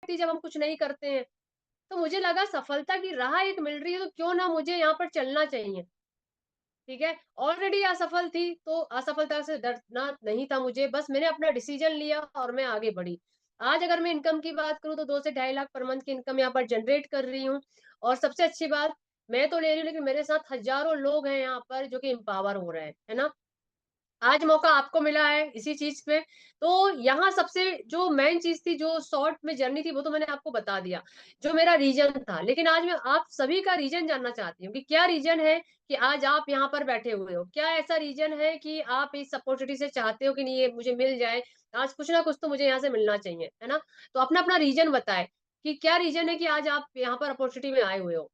लगती जब हम कुछ नहीं करते हैं। तो मुझे लगा सफलता की राह एक मिल रही है तो क्यों ना मुझे यहाँ पर चलना चाहिए, ठीक है? ऑलरेडी असफल थी, तो असफलता से डरना नहीं था मुझे, बस मैंने अपना डिसीजन लिया और मैं आगे बढ़ी। आज अगर मैं इनकम की बात करूँ तो 2 से ढाई लाख पर मंथ की इनकम यहाँ पर जनरेट कर रही हूँ और सबसे अच्छी बात, मैं तो ले रही हूँ लेकिन मेरे साथ हज़ारों लोग हैं यहाँ पर जो कि एम्पावर हो रहे हैं, है ना? आज मौका आपको मिला है इसी चीज़ पे, तो यहाँ सबसे जो मेन चीज़ थी, जो शॉर्ट में जर्नी थी, वो तो मैंने आपको बता दिया, जो मेरा रीज़न था। लेकिन आज मैं आप सभी का रीज़न जानना चाहती हूँ कि क्या रीज़न है कि आज आप यहाँ पर बैठे हुए हो? क्या ऐसा रीज़न है कि आप इस अपॉर्च्युनिटी से चाहते हो कि नहीं ये मुझे मिल जाए, आज कुछ ना कुछ तो मुझे यहाँ से मिलना चाहिए, है ना? तो अपना-अपना रीज़न बताएँ कि क्या रीज़न है कि आज आप यहाँ पर अपॉर्च्युनिटी में आए हुए हो?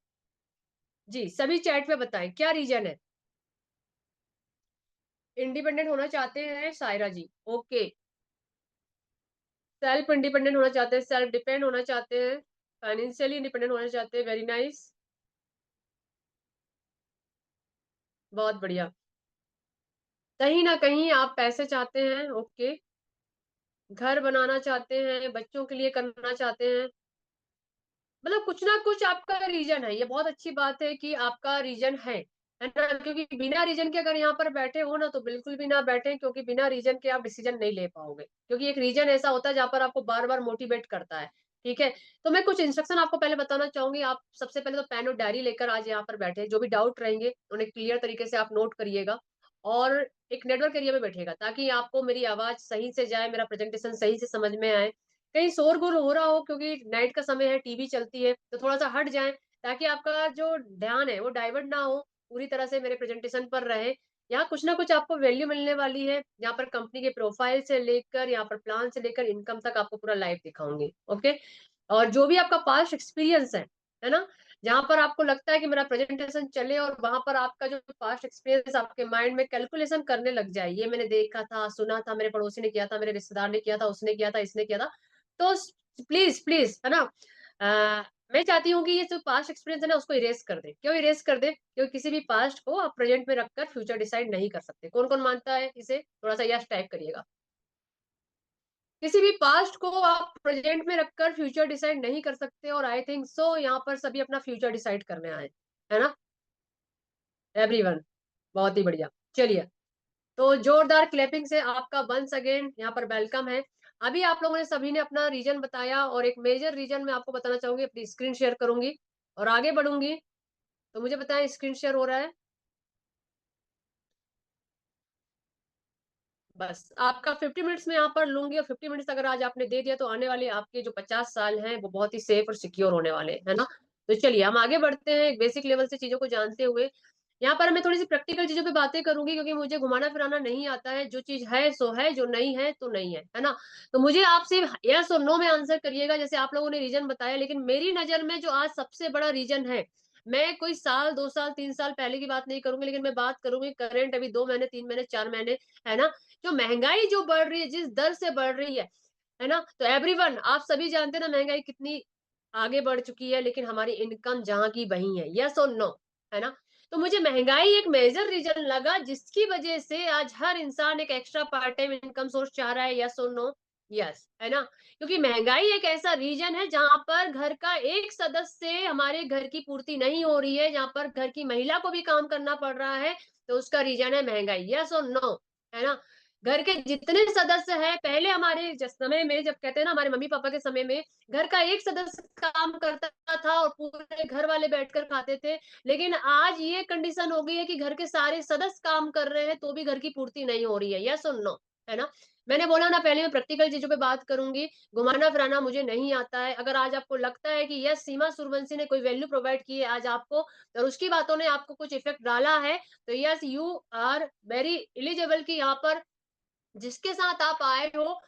जी, सभी चैट पे बताएँ, क्या रीज़न है? इंडिपेंडेंट होना चाहते हैं सायरा जी, ओके। सेल्फ इंडिपेंडेंट होना चाहते हैं, सेल्फ डिपेंड होना चाहते हैं, फाइनेंशियली इंडिपेंडेंट होना चाहते हैं, वेरी नाइस, बहुत बढ़िया। कहीं न कहीं आप पैसे चाहते हैं, ओके, घर बनाना चाहते हैं, बच्चों के लिए करना चाहते हैं, मतलब कुछ ना कुछ आपका रीज़न है, ये बहुत अच्छी बात है कि आपका रीज़न है ना? क्योंकि बिना रीज़न के अगर यहाँ पर बैठे हो ना, तो बिल्कुल भी ना बैठें क्योंकि बिना रीज़न के आप डिसीज़न नहीं ले पाओगे। क्योंकि एक रीज़न ऐसा होता है जहाँ पर आपको बार-बार मोटिवेट करता है, ठीक है? तो मैं कुछ इंस्ट्रक्शन आपको पहले बताना चाहूँगी, आप सबसे पहले तो पेन और डायरी लेकर आज यहाँ पर बैठे, जो भी डाउट रहेंगे, उन्हें क्लियर तरीके से आप नोट करिएगा और एक नेटवर्क एरिया में बैठिएगा ताकि आपको मेरी आवाज़ सही से जाए, मेरा प्रेज़ेंटेशन सही से समझ में आए। कहीं शोर-गुल हो रहा हो क्योंकि नाइट का समय है, टीवी चलती है, तो थोड़ा-सा हट जाएँ ताकि आपका जो ध्यान है वो डाइवर्ट ना हो, पूरी तरह से मेरे प्रेज़ेंटेशन पर रहे। यहाँ कुछ ना कुछ आपको वैल्यू मिलने वाली है, यहाँ पर कंपनी के प्रोफाइल से लेकर, यहाँ पर प्लान से लेकर इनकम तक आपको पूरा लाइव दिखाऊँगी, ओके? और जो भी आपका पास्ट एक्सपीरियंस है ना? जहाँ पर आपको लगता है कि मेरा प्रेज़ेंटेशन चले और वहाँ पर आपका जो पास्ट एक्सपीरियंस आपके माइंड में कैलकुलेशन करने लग जाए, ये मैंने देखा था, सुना था, मेरे पड़ोसी ने किया था, मेरे रिश्तेदार ने किया था, उसने किया था, इसने किया था। तो प्लीज़, प्लीज़, है ना? मैं चाहती हूँ कि ये जो पास्ट एक्सपीरियंस है ना उसको इरेज़ कर दें। क्यों इरेज़ कर दें? क्योंकि किसी भी पास्ट को आप प्रेज़ेंट में रखकर फ्यूचर डिसाइड नहीं कर सकते। कौन-कौन मानता है इसे? थोड़ा-सा यस टाइप करिएगा। किसी भी पास्ट को आप प्रेज़ेंट में रखकर फ्यूचर डिसाइड नहीं कर सकते और आई थिंक सो यहाँ पर सभी अपना फ्यूचर डिसाइड करने आए हैं। है ना? एवरीवन, बहुत ही बढ़िया। चलिए, तो जोरदार क्लैपिंग से आपका वन्स अगेन यहाँ पर वेलकम है। अभी आप लोगों ने सभी ने अपना रीज़न बताया और एक मेजर रीज़न मैं आपको बताना चाहूँगी, अपनी स्क्रीन शेयर करूँगी और आगे बढ़ूँगी। तो मुझे बताएँ स्क्रीन शेयर हो रहा है? बस आपका 50 मिनट्स में यहाँ पर लूँगी और 50 मिनट्स अगर आज आपने दे दिया तो आने वाले आपके जो 50 साल हैं वो बहुत ही सेफ और सिक्योर होने वाले हैं, है ना? तो चलिए हम आगे बढ़ते हैं बेसिक लेवल से चीज़ों को जानते हुए। यहाँ पर मैं थोड़ी-सी प्रैक्टिकल चीज़ों पे बातें करूँगी क्योंकि मुझे घुमाना-फिराना नहीं आता है, जो चीज़ है सो है, जो नहीं है तो नहीं है ना? तो मुझे आप सिर्फ येस और नो में आंसर करिएगा जैसे आप लोगों ने रीज़न बताया लेकिन मेरी नज़र में जो आज सबसे बड़ा रीज़न है, मैं कोई साल, 2 साल, 3 साल पहले की बात नहीं करूँगी लेकिन मैं बात करूँगी करंट अभी 2 महीने, 3 महीने, 4 महीने, है ना? जो महँगाई जो बढ़ रही है, जिस दर से बढ़ रही है ना? तो एवरीवन आप सभी जानते हैं ना महँगाई कितनी आगे बढ़ चुकी है, लेकिन हमारी इनकम जहाँ की वहीं है। येस और नो, है ना? तो मुझे महँगाई एक मेजर रीज़न लगा जिसकी वज़ह से आज हर इंसान एक extra part time income source चाह रहा है, येस और नो? येस, है ना? क्योंकि महँगाई एक ऐसा रीज़न है जहाँ पर घर का एक सदस्य से हमारे घर की पूर्ति नहीं हो रही है, जहाँ पर घर की महिला को भी काम करना पड़ रहा है, तो उसका रीज़न है महँगाई। येस और नो? है ना? घर के जितने सदस्य हैं, पहले हमारे समय में जब कहते हैं ना हमारे मम्मी-पापा के समय में घर का एक सदस्य काम करता था और पूरे घर वाले बैठकर खाते थे। लेकिन आज ये कंडीशन हो गई है कि घर के सारे सदस्य काम कर रहे हैं, तो भी घर की पूर्ति नहीं हो रही है। येस और नो? है ना? मैंने बोला ना पहले मैं प्रैक्टिकल चीज़ों पे बात करूँगी, घुमाना-फिराना मुझे नहीं आता है। अगर आज आपको लगता है कि यस सीमा सूर्यवंशी ने कोई वैल्यू प्रोवाइड की है आज आपको और उसकी बातों ने आपको कुछ इफ़ेक्ट डाला है, तो yes you are very eligible कि यहाँ पर जिसके साथ आप आए हो,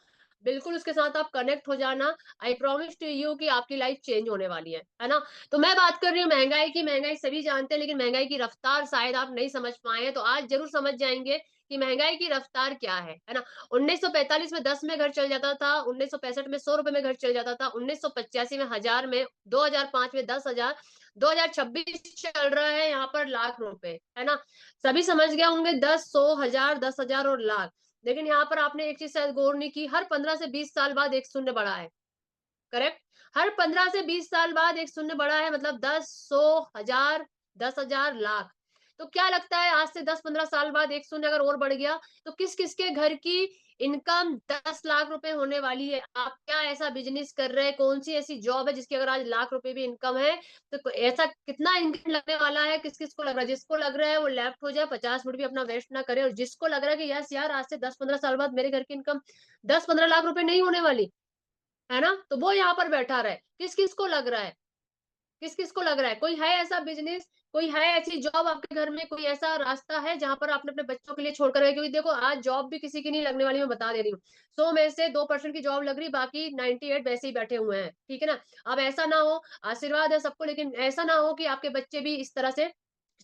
बिल्कुल उसके साथ आप कनेक्ट हो जाना। आई प्रॉमिस टू यू कि आपकी लाइफ चेंज होने वाली है ना? तो मैं बात कर रही हूँ महँगाई की, महँगाई सभी जानते हैं लेकिन महँगाई की रफ्तार शायद आप नहीं समझ पाए हैं, तो आज ज़रूर समझ जाएँगे कि महँगाई की रफ्तार क्या है ना? 1945 में 10 में घर चल जाता था, 1965 में ₹100 में घर चल जाता था, 1985 में 1000 में, 2005 में 10,000, 2026 चल रहा है यहाँ पर लाख रुपए, है ना? सभी समझ गए होंगे 10, 100, 1000, 10,000 और लाख। लेकिन यहाँ पर आपने एक चीज़ शायद गौर नहीं की, हर 15 से 20 साल बाद एक शून्य बढ़ा है, करेक्ट? हर 15 से 20 साल बाद एक शून्य बढ़ा है, मतलब 10, 100, 1000, 10,000, लाख। तो क्या लगता है आज से 10-15 साल बाद एक शून्य अगर और बढ़ गया, तो किस-किस के घर की इनकम 10 लाख रुपए होने वाली है? आप क्या ऐसा बिज़नेस कर रहे हैं? कौन-सी ऐसी जॉब है जिसकी अगर आज लाख रुपए भी इनकम है, तो ऐसा कितना इनकम लगने वाला है? किस-किस को लग रहा है? जिसको लग रहा है वो लेफ्ट हो जाए, 50 मिनट भी अपना वेस्ट ना करे, और जिसको लग रहा है कि यस यार, आज से 10-15 साल बाद मेरे घर की इनकम 10-15 लाख रुपए नहीं होने वाली, है ना? तो वो यहाँ पर बैठा रहे। किस-किस को लग रहा है? किस-किस को लग रहा है? कोई है ऐसा बिज़नेस, कोई है ऐसी जॉब आपके घर में, कोई ऐसा रास्ता है जहाँ पर आपने अपने बच्चों के लिए छोड़कर गए? क्योंकि देखो आज जॉब भी किसी की नहीं लगने वाली, मैं बता दे रही हूँ। 100 में से 2% की जॉब लग रही, बाकी 98 वैसे ही बैठे हुए हैं, ठीक है ना? अब ऐसा ना हो, आशीर्वाद है सबको, लेकिन ऐसा ना हो कि आपके बच्चे भी इस तरह से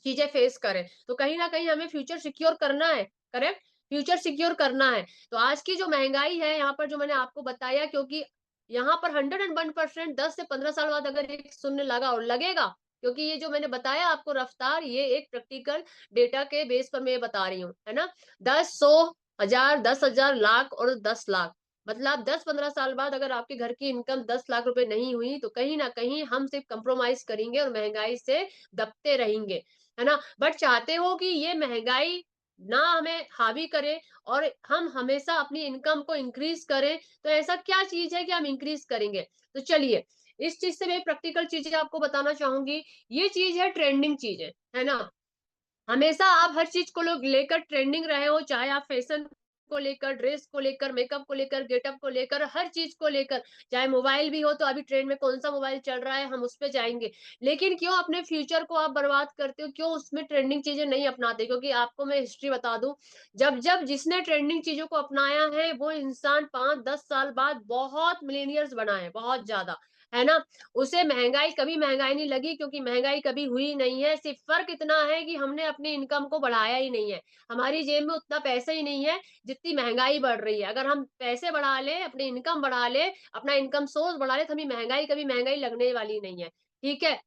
चीज़ें फेस करें। तो कहीं न कहीं हमें फ्यूचर सिक्योर करना है, करेक्ट? फ्यूचर सिक्योर करना है। तो आज की जो महँगाई है यहाँ पर, जो मैंने आपको बताया, क्योंकि यहाँ पर 101% 10 से 15 साल बाद अगर एक शून्य लगा और लगेगा, क्योंकि ये जो मैंने बताया आपको रफ्तार, ये एक प्रैक्टिकल डेटा के बेस पर मैं ये बता रही हूँ, है ना? 10, 100, 1000, 10,000, लाख और 10 लाख। मतलब 10-15 साल बाद अगर आपके घर की इनकम 10 लाख रुपए नहीं हुई, तो कहीं न कहीं हम सिर्फ़ कंप्रोमाइज़ करेंगे और महँगाई से दबते रहेंगे, है ना? बट चाहते हो कि ये महँगाई ना हमें हावी करे और हम हमेशा अपनी इनकम को इंक्रीज़ करें, तो ऐसा क्या चीज़ है कि हम इंक्रीज़ करेंगे? तो चलिए, इस चीज़ से मैं प्रैक्टिकल चीज़ें आपको बताना चाहूँगी। ये चीज़ है ट्रेंडिंग चीज़ें, है ना? हमेशा आप हर चीज़ को लोग लेकर ट्रेंडिंग रहे हो, चाहे आप फैशन को लेकर, ड्रेस को लेकर, मेकअप को लेकर, गेटअप को लेकर, हर चीज़ को लेकर, चाहे मोबाइल भी हो, तो अभी ट्रेंड में कौन-सा मोबाइल चल रहा है, हम उस पे जाएँगे। लेकिन क्यों अपने फ्यूचर को आप बर्बाद करते हो? क्यों उसमें ट्रेंडिंग चीज़ें नहीं अपनाते? क्योंकि आपको मैं हिस्ट्री बता दूँ, जब-जब जिसने ट्रेंडिंग चीज़ों को अपनाया है, वो इंसान 5-10 साल बाद बहुत मिलियनियर्स बना है, बहुत ज़्यादा, है ना? उसे महँगाई, कभी महँगाई नहीं लगी, क्योंकि महँगाई कभी हुई नहीं है। सिर्फ़ फ़र्क इतना है कि हमने अपनी इनकम को बढ़ाया ही नहीं है। हमारी जेब में उतना पैसा ही नहीं है जितनी महँगाई बढ़ रही है। अगर हम पैसे बढ़ा लें, अपनी इनकम बढ़ा लें, अपना इनकम सोर्स बढ़ा लें, तो हमें महँगाई, कभी महँगाई लगने वाली नहीं है। ठीक है?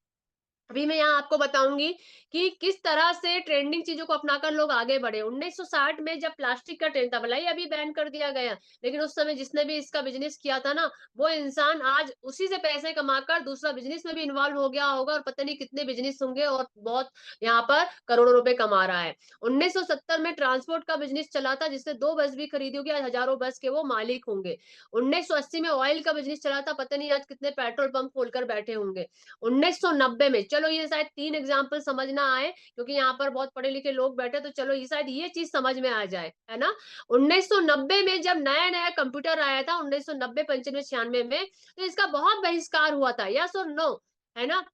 अभी मैं यहाँ आपको बताऊँगी कि किस तरह से ट्रेंडिंग चीज़ों को अपनाकर लोग आगे बढ़े। 1960 में जब प्लास्टिक का ट्रेंड था, भले ही अभी बैन कर दिया गया, लेकिन उस समय जिसने भी इसका बिज़नेस किया था ना, वो इंसान आज उसी से पैसे कमाकर दूसरा बिज़नेस में भी इन्वॉल्व हो गया होगा, और पता नहीं कितने बिज़नेस होंगे, और बहुत यहाँ पर करोड़ों रुपए कमा रहा है। 1970 में ट्रांसपोर्ट का बिज़नेस चला था, जिसने 2 बस भी खरीदी होगी, आज हज़ारों बस के वो मालिक होंगे। 1980 में ऑयल का बिज़नेस चला था, पता नहीं आज कितने पेट्रोल पंप खोलकर बैठे होंगे। 1990 में, चलो ये शायद 3 एग्ज़ाम्पल समझ ना आए, क्योंकि यहाँ पर बहुत पढ़े-लिखे लोग बैठे, तो चलो ये शायद ये चीज़ समझ में आ जाए, है ना? 1990 में जब नया-नया कंप्यूटर आया था, 1990, 95, 96 में, तो इसका बहुत बहिष्कार हुआ था, यस और नो? है ना?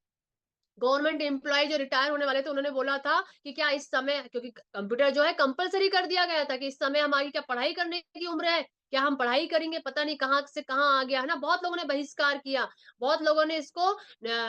गवर्नमेंट एम्प्लॉयी जो रिटायर होने वाले थे, उन्होंने बोला था कि क्या इस समय, क्योंकि कंप्यूटर जो है कंपल्सरी कर दिया गया था, कि इस समय हमारी क्या पढ़ाई करने की उम्र है? क्या हम पढ़ाई करेंगे? पता नहीं कहाँ से कहाँ आ गया, है ना? बहुत लोगों ने बहिष्कार किया, बहुत लोगों ने इसको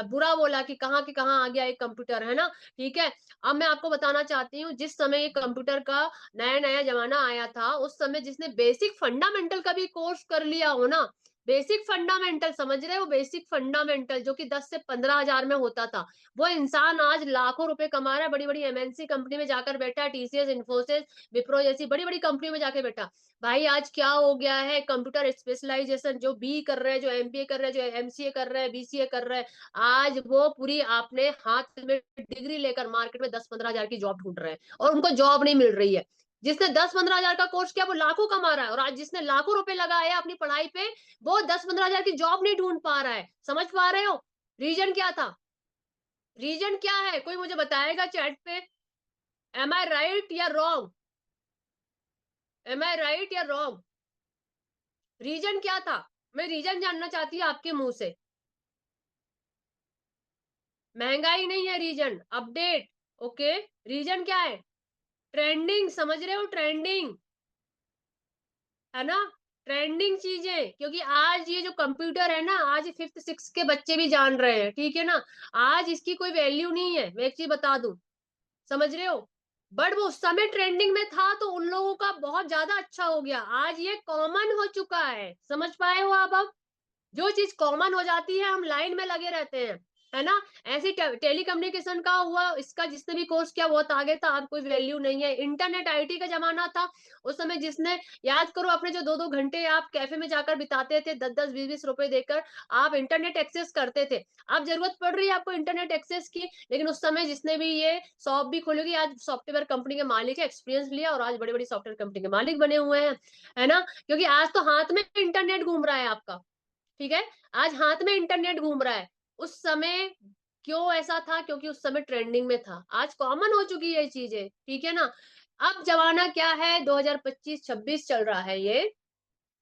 बुरा बोला कि कहाँ के कहाँ आ गया एक कंप्यूटर, है ना? ठीक है? अब मैं आपको बताना चाहती हूँ, जिस समय ये कंप्यूटर का नया-नया ज़माना आया था, उस समय जिसने बेसिक फंडामेंटल का भी कोर्स कर लिया हो ना, बेसिक फंडामेंटल, समझ रहे हो? बेसिक फंडामेंटल, जो कि 10 से 15,000 में होता था, वो इंसान आज लाखों रुपए कमा रहा है, बड़ी-बड़ी एमएनसी कंपनी में जाकर बैठा है, टीसीएस, इन्फोसिस, विप्रो जैसी बड़ी-बड़ी कंपनियों में जाके बैठा। भाई आज क्या हो गया है, कंप्यूटर स्पेशलाइजेशन जो बी कर रहे हैं, जो एमबीए कर रहे हैं, जो एमसीए कर रहे हैं, बीसीए कर रहे हैं, आज वो पूरी आपने हाथ में डिग्री लेकर मार्केट में 10-15 हज़ार की जॉब ढूँढ रहे हैं, और उनको जॉब नहीं मिल रही है। जिसने 10-15 हज़ार का कोर्स किया, वो लाखों कमा रहा है, और आज जिसने लाखों रुपए लगाए हैं अपनी पढ़ाई पे, वो 10-15 हज़ार की जॉब नहीं ढूँढ पा रहा है। समझ पा रहे हो? रीज़न क्या था? रीज़न क्या है? कोई मुझे बताएगा चैट पे? एम आई राइट या रॉन्ग? एम आई राइट या रॉन्ग? रीज़न क्या था? मैं रीज़न जानना चाहती हूँ आपके मुँह से। महँगाई नहीं है रीज़न, अपडेट, ओके? रीज़न क्या है? ट्रेंडिंग, समझ रहे हो? ट्रेंडिंग, है ना? ट्रेंडिंग चीज़ें, क्योंकि आज ये जो कंप्यूटर है ना, आज 5th 6th के बच्चे भी जान रहे हैं, ठीक है ना? आज इसकी कोई वैल्यू नहीं है, मैं एक चीज़ बता दूँ। समझ रहे हो? बट वो उस समय ट्रेंडिंग में था, तो उन लोगों का बहुत ज़्यादा अच्छा हो गया। आज ये कॉमन हो चुका है। समझ पाए हो आप अब? जो चीज़ कॉमन हो जाती है, हम लाइन में लगे रहते हैं। है ना? ऐसे टेलीकम्युनिकेशन का हुआ, इसका जिसने भी कोर्स किया बहुत आगे था, अब कोई वैल्यू नहीं है। इंटरनेट आईटी का ज़माना था, उस समय जिसने याद करो अपने जो 2-2 घंटे आप कैफ़े में जाकर बिताते थे, 10-10, 20-20 रुपए देकर आप इंटरनेट एक्सेस करते थे। अब ज़रूरत पड़ रही है आपको इंटरनेट एक्सेस की, लेकिन उस समय जिसने भी ये शॉप भी खोली होगी, आज सॉफ्टवेयर कंपनी के मालिक है, एक्सपीरियंस लिया और आज बड़ी-बड़ी सॉफ्टवेयर कंपनी के मालिक बने हुए हैं, है ना? क्योंकि आज तो हाथ में इंटरनेट घूम रहा है आपका। ठीक है? आज हाथ में इंटरनेट घूम रहा है। उस समय क्यों ऐसा था? क्योंकि उस समय ट्रेंडिंग में था। आज कॉमन हो चुकी है ये चीज़ें, ठीक है ना? अब ज़माना क्या है, 2025-26 चल रहा है ये,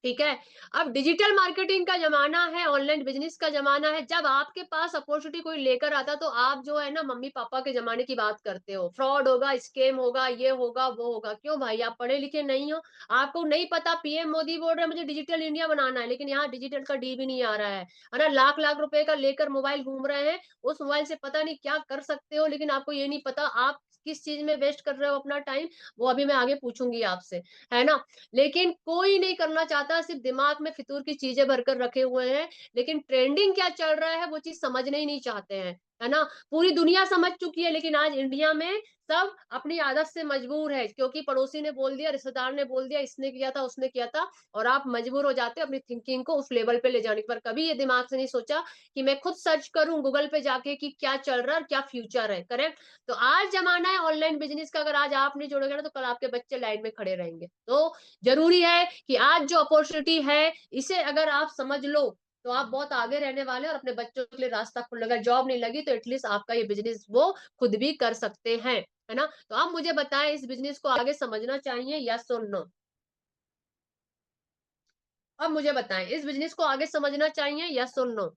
ठीक है? अब डिजिटल मार्केटिंग का ज़माना है, ऑनलाइन बिज़नेस का ज़माना है। जब आपके पास अपॉर्च्युनिटी कोई लेकर आता है, तो आप जो है ना मम्मी-पापा के ज़माने की बात करते हो। फ्रॉड होगा, स्कैम होगा, ये होगा, वो होगा। क्यों भाई आप पढ़े-लिखे नहीं हो? आपको नहीं पता पीएम मोदी बोल रहे हैं मुझे डिजिटल इंडिया बनाना है, लेकिन यहाँ डिजिटल का डी भी नहीं आ रहा है ना? लाख-लाख रुपए का लेकर मोबाइल घूम रहे हैं। उस मोबाइल से पता नहीं क्या कर सकते हो, लेकिन आपको ये नहीं पता आप किस चीज़ में वेस्ट कर रहे हो अपना टाइम, वो अभी मैं आगे पूछूँगी आपसे, है ना? लेकिन कोई नहीं करना चाहता, सिर्फ दिमाग में फितूर की चीजें भरकर रखे हुए हैं, लेकिन ट्रेंडिंग क्या चल रहा है वो चीज समझना ही नहीं चाहते हैं, है ना? पूरी दुनिया समझ चुकी है, लेकिन आज इंडिया में सब अपनी आदत से मजबूर है, क्योंकि पड़ोसी ने बोल दिया, रिश्तेदार ने बोल दिया, इसने किया था, उसने किया था, और आप मजबूर हो जाते हो अपनी थिंकिंग को उस लेवल पे ले जाने पर। कभी ये दिमाग से नहीं सोचा कि मैं खुद सर्च करूं गूगल पे जाके कि क्या चल रहा है और क्या फ्यूचर है, करेक्ट? तो आज जमाना है ऑनलाइन बिजनेस का, अगर आज आप नहीं जुड़ोगे ना तो कल आपके बच्चे लाइन में खड़े रहेंगे। तो ज़रूरी है कि आज जो अपॉर्च्युनिटी है, इसे अगर आप समझ लो, तो आप बहुत आगे रहने वाले हैं और अपने बच्चों के लिए रास्ता खुल अगर जॉब नहीं लगी तो एटलीस्ट आपका ये बिज़नेस वो खुद भी कर सकते हैं, है ना? तो आप मुझे बताएँ इस बिज़नेस को आगे समझना चाहिए यस और नो? अब मुझे बताएँ इस बिज़नेस को आगे समझना चाहिए यस और नो?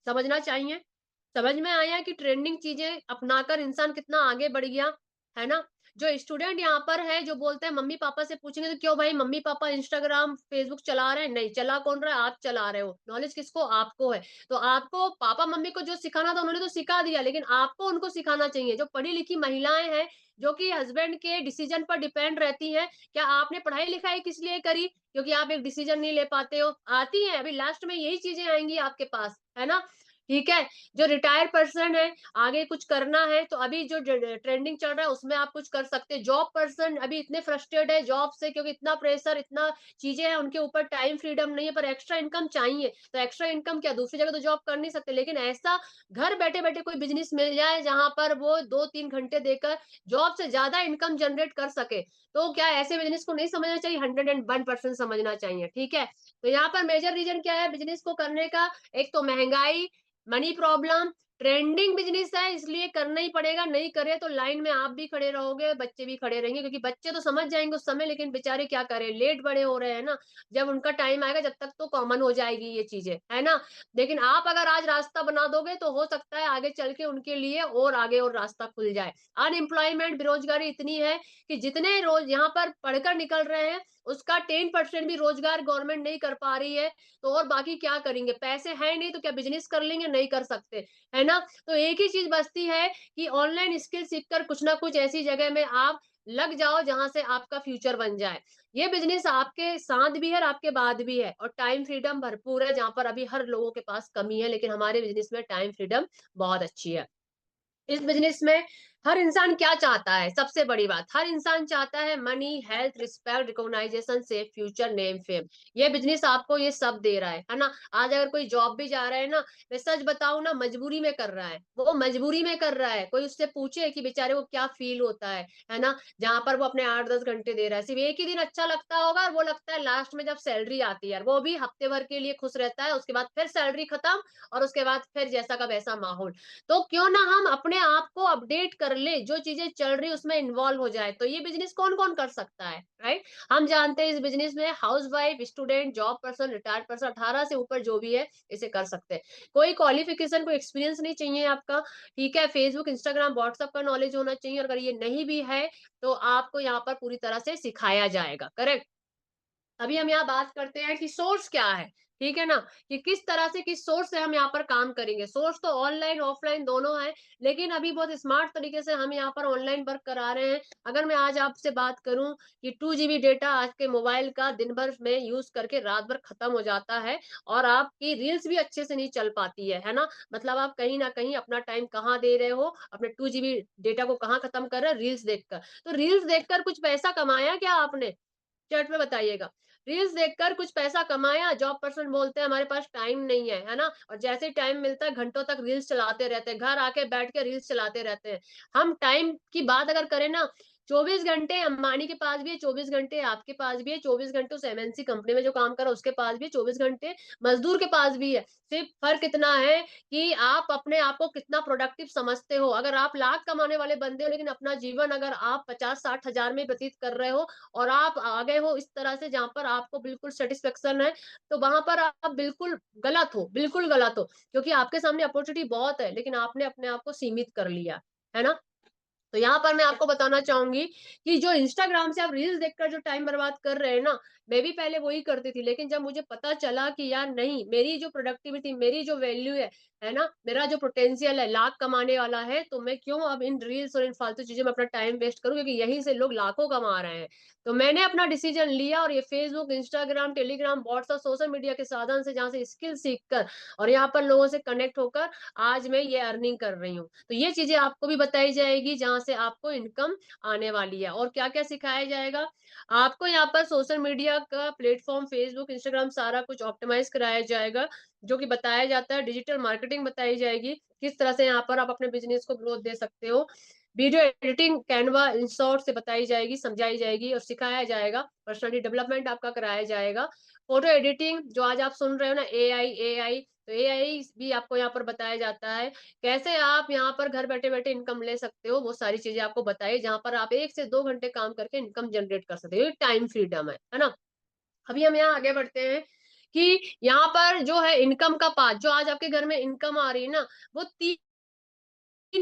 समझना चाहिए? समझ में आया कि ट्रेंडिंग चीज़ें अपनाकर इंसान कितना आगे बढ़ गया, है ना? जो स्टूडेंट यहाँ पर है, जो बोलते हैं मम्मी-पापा से पूछेंगे तो क्यों भाई मम्मी-पापा इंस्टाग्राम, फेसबुक चला रहे हैं? नहीं, चला कौन रहा है? आप चला रहे हो। नॉलेज किसको? आपको है। तो आपको पापा-मम्मी को जो सिखाना था उन्होंने तो सिखा दिया, लेकिन आपको उनको सिखाना चाहिए। जो पढ़ी-लिखी महिलाएँ हैं, जो कि हस्बैंड के डिसीज़न पर डिपेंड रहती हैं, क्या आपने पढ़ाई-लिखाई किस लिए करी? क्योंकि आप एक डिसीज़न नहीं ले पाते हो। आती हैं, अभी लास्ट में यही चीज़ें आएँगी आपके पास, है ना? ठीक है? जो रिटायर्ड पर्सन है, आगे कुछ करना है तो अभी जो ट्रेंडिंग चल रहा है उसमें आप कुछ कर सकते हैं। जॉब पर्सन अभी इतने फ्रस्ट्रेट है जॉब से, क्योंकि इतना प्रेशर, इतना चीजें हैं उनके ऊपर, टाइम फ्रीडम नहीं है, पर एक्स्ट्रा इनकम चाहिए। तो एक्स्ट्रा इनकम क्या, दूसरी जगह तो जॉब कर नहीं सकते, लेकिन ऐसा घर बैठे बैठे कोई बिजनेस मिल जाए जहां पर वो 2-3 घंटे देकर जॉब से ज्यादा इनकम जनरेट कर सके, तो क्या ऐसे बिजनेस को नहीं समझना चाहिए? 101% समझना चाहिए। ठीक है? तो यहाँ पर मेजर रीजन क्या है बिजनेस को करने का? एक तो महंगाई, मनी प्रॉब्लम, ट्रेंडिंग बिज़नेस है इसलिए करना ही पड़ेगा, नहीं करे तो लाइन में आप भी खड़े रहोगे, बच्चे भी खड़े रहेंगे, क्योंकि बच्चे तो समझ जाएँगे उस समय, लेकिन बेचारे क्या करें, लेट बड़े हो रहे हैं ना, जब उनका टाइम आएगा जब तक तो कॉमन हो जाएगी ये चीज़ें, है ना? लेकिन आप अगर आज रास्ता बना दोगे तो हो सकता है आगे चल के उनके लिए और आगे और रास्ता खुल जाए। अनएम्प्लॉयमेंट, बेरोज़गारी इतनी है कि जितने रोज़ यहाँ पर पढ़कर निकल रहे हैं, उसका 10% भी रोज़गार गवर्नमेंट नहीं कर पा रही है, तो और बाकी क्या करेंगे? पैसे हैं नहीं तो क्या बिज़नेस कर लेंगे? नहीं कर सकते, है ना? तो एक ही चीज़ बचती है कि ऑनलाइन स्किल सीखकर कुछ ना कुछ ऐसी जगह में आप लग जाओ जहाँ से आपका फ्यूचर बन जाए। ये बिज़नेस आपके साथ भी है और आपके बाद भी है, और टाइम फ्रीडम भरपूर है, जहाँ पर अभी हर लोगों के पास कमी है, लेकिन हमारे बिज़नेस में टाइम फ्रीडम बहुत अच्छी है। इस बिज़नेस में हर इंसान क्या चाहता है? सबसे बड़ी बात, हर इंसान चाहता है money, health, respect, recognisation, safe future, name, fame. ये बिज़नेस आपको ये सब दे रहा है ना? आज अगर कोई जॉब भी जा रहा है ना, मैं सच बताऊँ ना, मजबूरी में कर रहा है। वो मजबूरी में कर रहा है। कोई उससे पूछे कि बेचारे को क्या फ़ील होता है ना? जहाँ पर वो अपने 8-10 घंटे दे रहा है। सिर्फ़ एक ही दिन अच्छा लगता होगा और वो लगता है लास्ट में जब सैलरी आती है यार, वो भी हफ्ते भर के लिए खुश रहता है, उसके बाद फिर सैलरी खत्म और उसके बाद फिर जैसा का वैसा माहौल। तो क्यों ना हम अपने आप को अपडेट कर ले, जो चीज़ें चल रही है उसमें इन्वॉल्व हो जाए। तो ये बिज़नेस कौन-कौन कर सकता है, राइट? हम जानते हैं इस बिज़नेस में housewife, student, job person, retired person, 18 से ऊपर जो भी है, इसे कर सकते हैं। कोई क्वालिफ़िकेशन, कोई एक्सपीरियंस नहीं चाहिए आपका, ठीक है? फेसबुक, इंस्टाग्राम, व्हाट्सएप का नॉलेज होना चाहिए, और अगर ये नहीं भी है, तो आपको यहाँ पर पूरी तरह से सिखाया जाएगा, करेक्ट? अभी हम यहाँ बात करते हैं कि सोर्स क्या है? ठीक है ना? कि किस तरह से किस सोर्स से हम यहाँ पर काम करेंगे। सोर्स तो ऑनलाइन, ऑफलाइन दोनों है, लेकिन अभी बहुत स्मार्ट तरीके से हम यहाँ पर ऑनलाइन वर्क करा रहे हैं। अगर मैं आज आपसे बात करूँ कि 2 जीबी डेटा आज के मोबाइल का दिन भर में यूज़ करके रात भर खत्म हो जाता है और आपकी रील्स भी अच्छे से नहीं चल पाती है ना? मतलब आप कहीं न कहीं अपना टाइम कहाँ दे रहे हो, अपने 2 जीबी डेटा को कहाँ खत्म कर रहे हो? रील्स देखकर। तो रील्स देखकर कुछ पैसा कमाया क्या आपने? चैट में बताइएगा। रील्स देखकर कुछ पैसा कमाया, जॉब पर्सन बोलते हैं हमारे पास टाइम नहीं है ना? और जैसे ही टाइम मिलता है घंटों तक रील्स चलाते रहते हैं, घर आके बैठ के रील्स चलाते रहते हैं। हम टाइम की बात अगर करें ना 24 घंटे अंबानी के पास भी है, 24 घंटे आपके पास भी है, 24 घंटे उस एमएनसी कंपनी में जो काम कर रहा है उसके पास भी है, 24 घंटे मज़दूर के पास भी है। सिर्फ फ़र्क इतना है कि आप अपने आप को कितना प्रोडक्टिव समझते हो। अगर आप लाख कमाने वाले बंदे हो लेकिन अपना जीवन अगर आप 50-60 हज़ार में व्यतीत कर रहे हो और आप आ गए हो इस तरह से जहाँ पर आपको बिल्कुल सैटिस्फैक्शन है, तो वहाँ पर आप बिल्कुल गलत हो। क्योंकि आपके सामने अपॉर्च्युनिटी बहुत है, लेकिन आपने अपने आप को सीमित कर लिया, है ना? तो यहाँ पर मैं आपको बताना चाहूँगी कि जो इंस्टाग्राम से आप रील्स देखकर जो टाइम बर्बाद कर रहे हैं ना, मैं भी पहले वही करती थी। लेकिन जब मुझे पता चला कि यार नहीं, मेरी जो प्रोडक्टिविटी, मेरी जो वैल्यू है ना? मेरा जो पोटेंशियल है, लाख कमाने वाला है, तो मैं क्यों अब इन रील्स और इन फालतू चीज़ों में अपना टाइम वेस्ट करूँ? क्योंकि यहीं से लोग लाखों कमा रहे हैं। तो मैंने अपना डिसीज़न लिया और ये Facebook, Instagram, Telegram, WhatsApp, social media के साधन से जहाँ से स्किल सीख कर और यहाँ पर लोगों से कनेक्ट होकर आज मैं ये अर्निंग कर रही हूँ। तो ये चीज़ें आपको भी बताई जाएगी जहाँ से आपको इनकम आने वाली है और क्या-क्या सिखाया जाएगा? आपको यहाँ पर सोशल मीडिया का प्लेटफ़ॉर्म फ़ेसबुक, इंस्टाग्राम सारा कुछ ऑप्टिमाइज़ कराया जाएगा, जो कि बताया जाता है, डिजिटल मार्केटिंग बताई जाएगी, किस तरह से यहाँ पर आप अपने बिज़नेस को ग्रोथ दे सकते हो। Video editing, Canva, in short से बताई जाएगी, समझाई जाएगी और सिखाया जाएगा, पर्सनैलिटी डेवलपमेंट आपका कराया जाएगा। फ़ोटो एडिटिंग जो आज आप सुन रहे हो ना एआई एआई, तो एआई भी आपको यहाँ पर बताया जाता है। कैसे आप यहाँ पर घर बैठे-बैठे इनकम ले सकते हो, वो सारी चीज़ें आपको बताई, जहाँ पर आप 1 से 2 घंटे काम करके इनकम जनरेट कर सकते हो। ये टाइम फ्रीडम है ना? अभी हम यहाँ आगे बढ़ते हैं कि यहाँ पर जो है इनकम का पार्ट, जो आज आपके घर में इनकम आ रही है ना, वो 3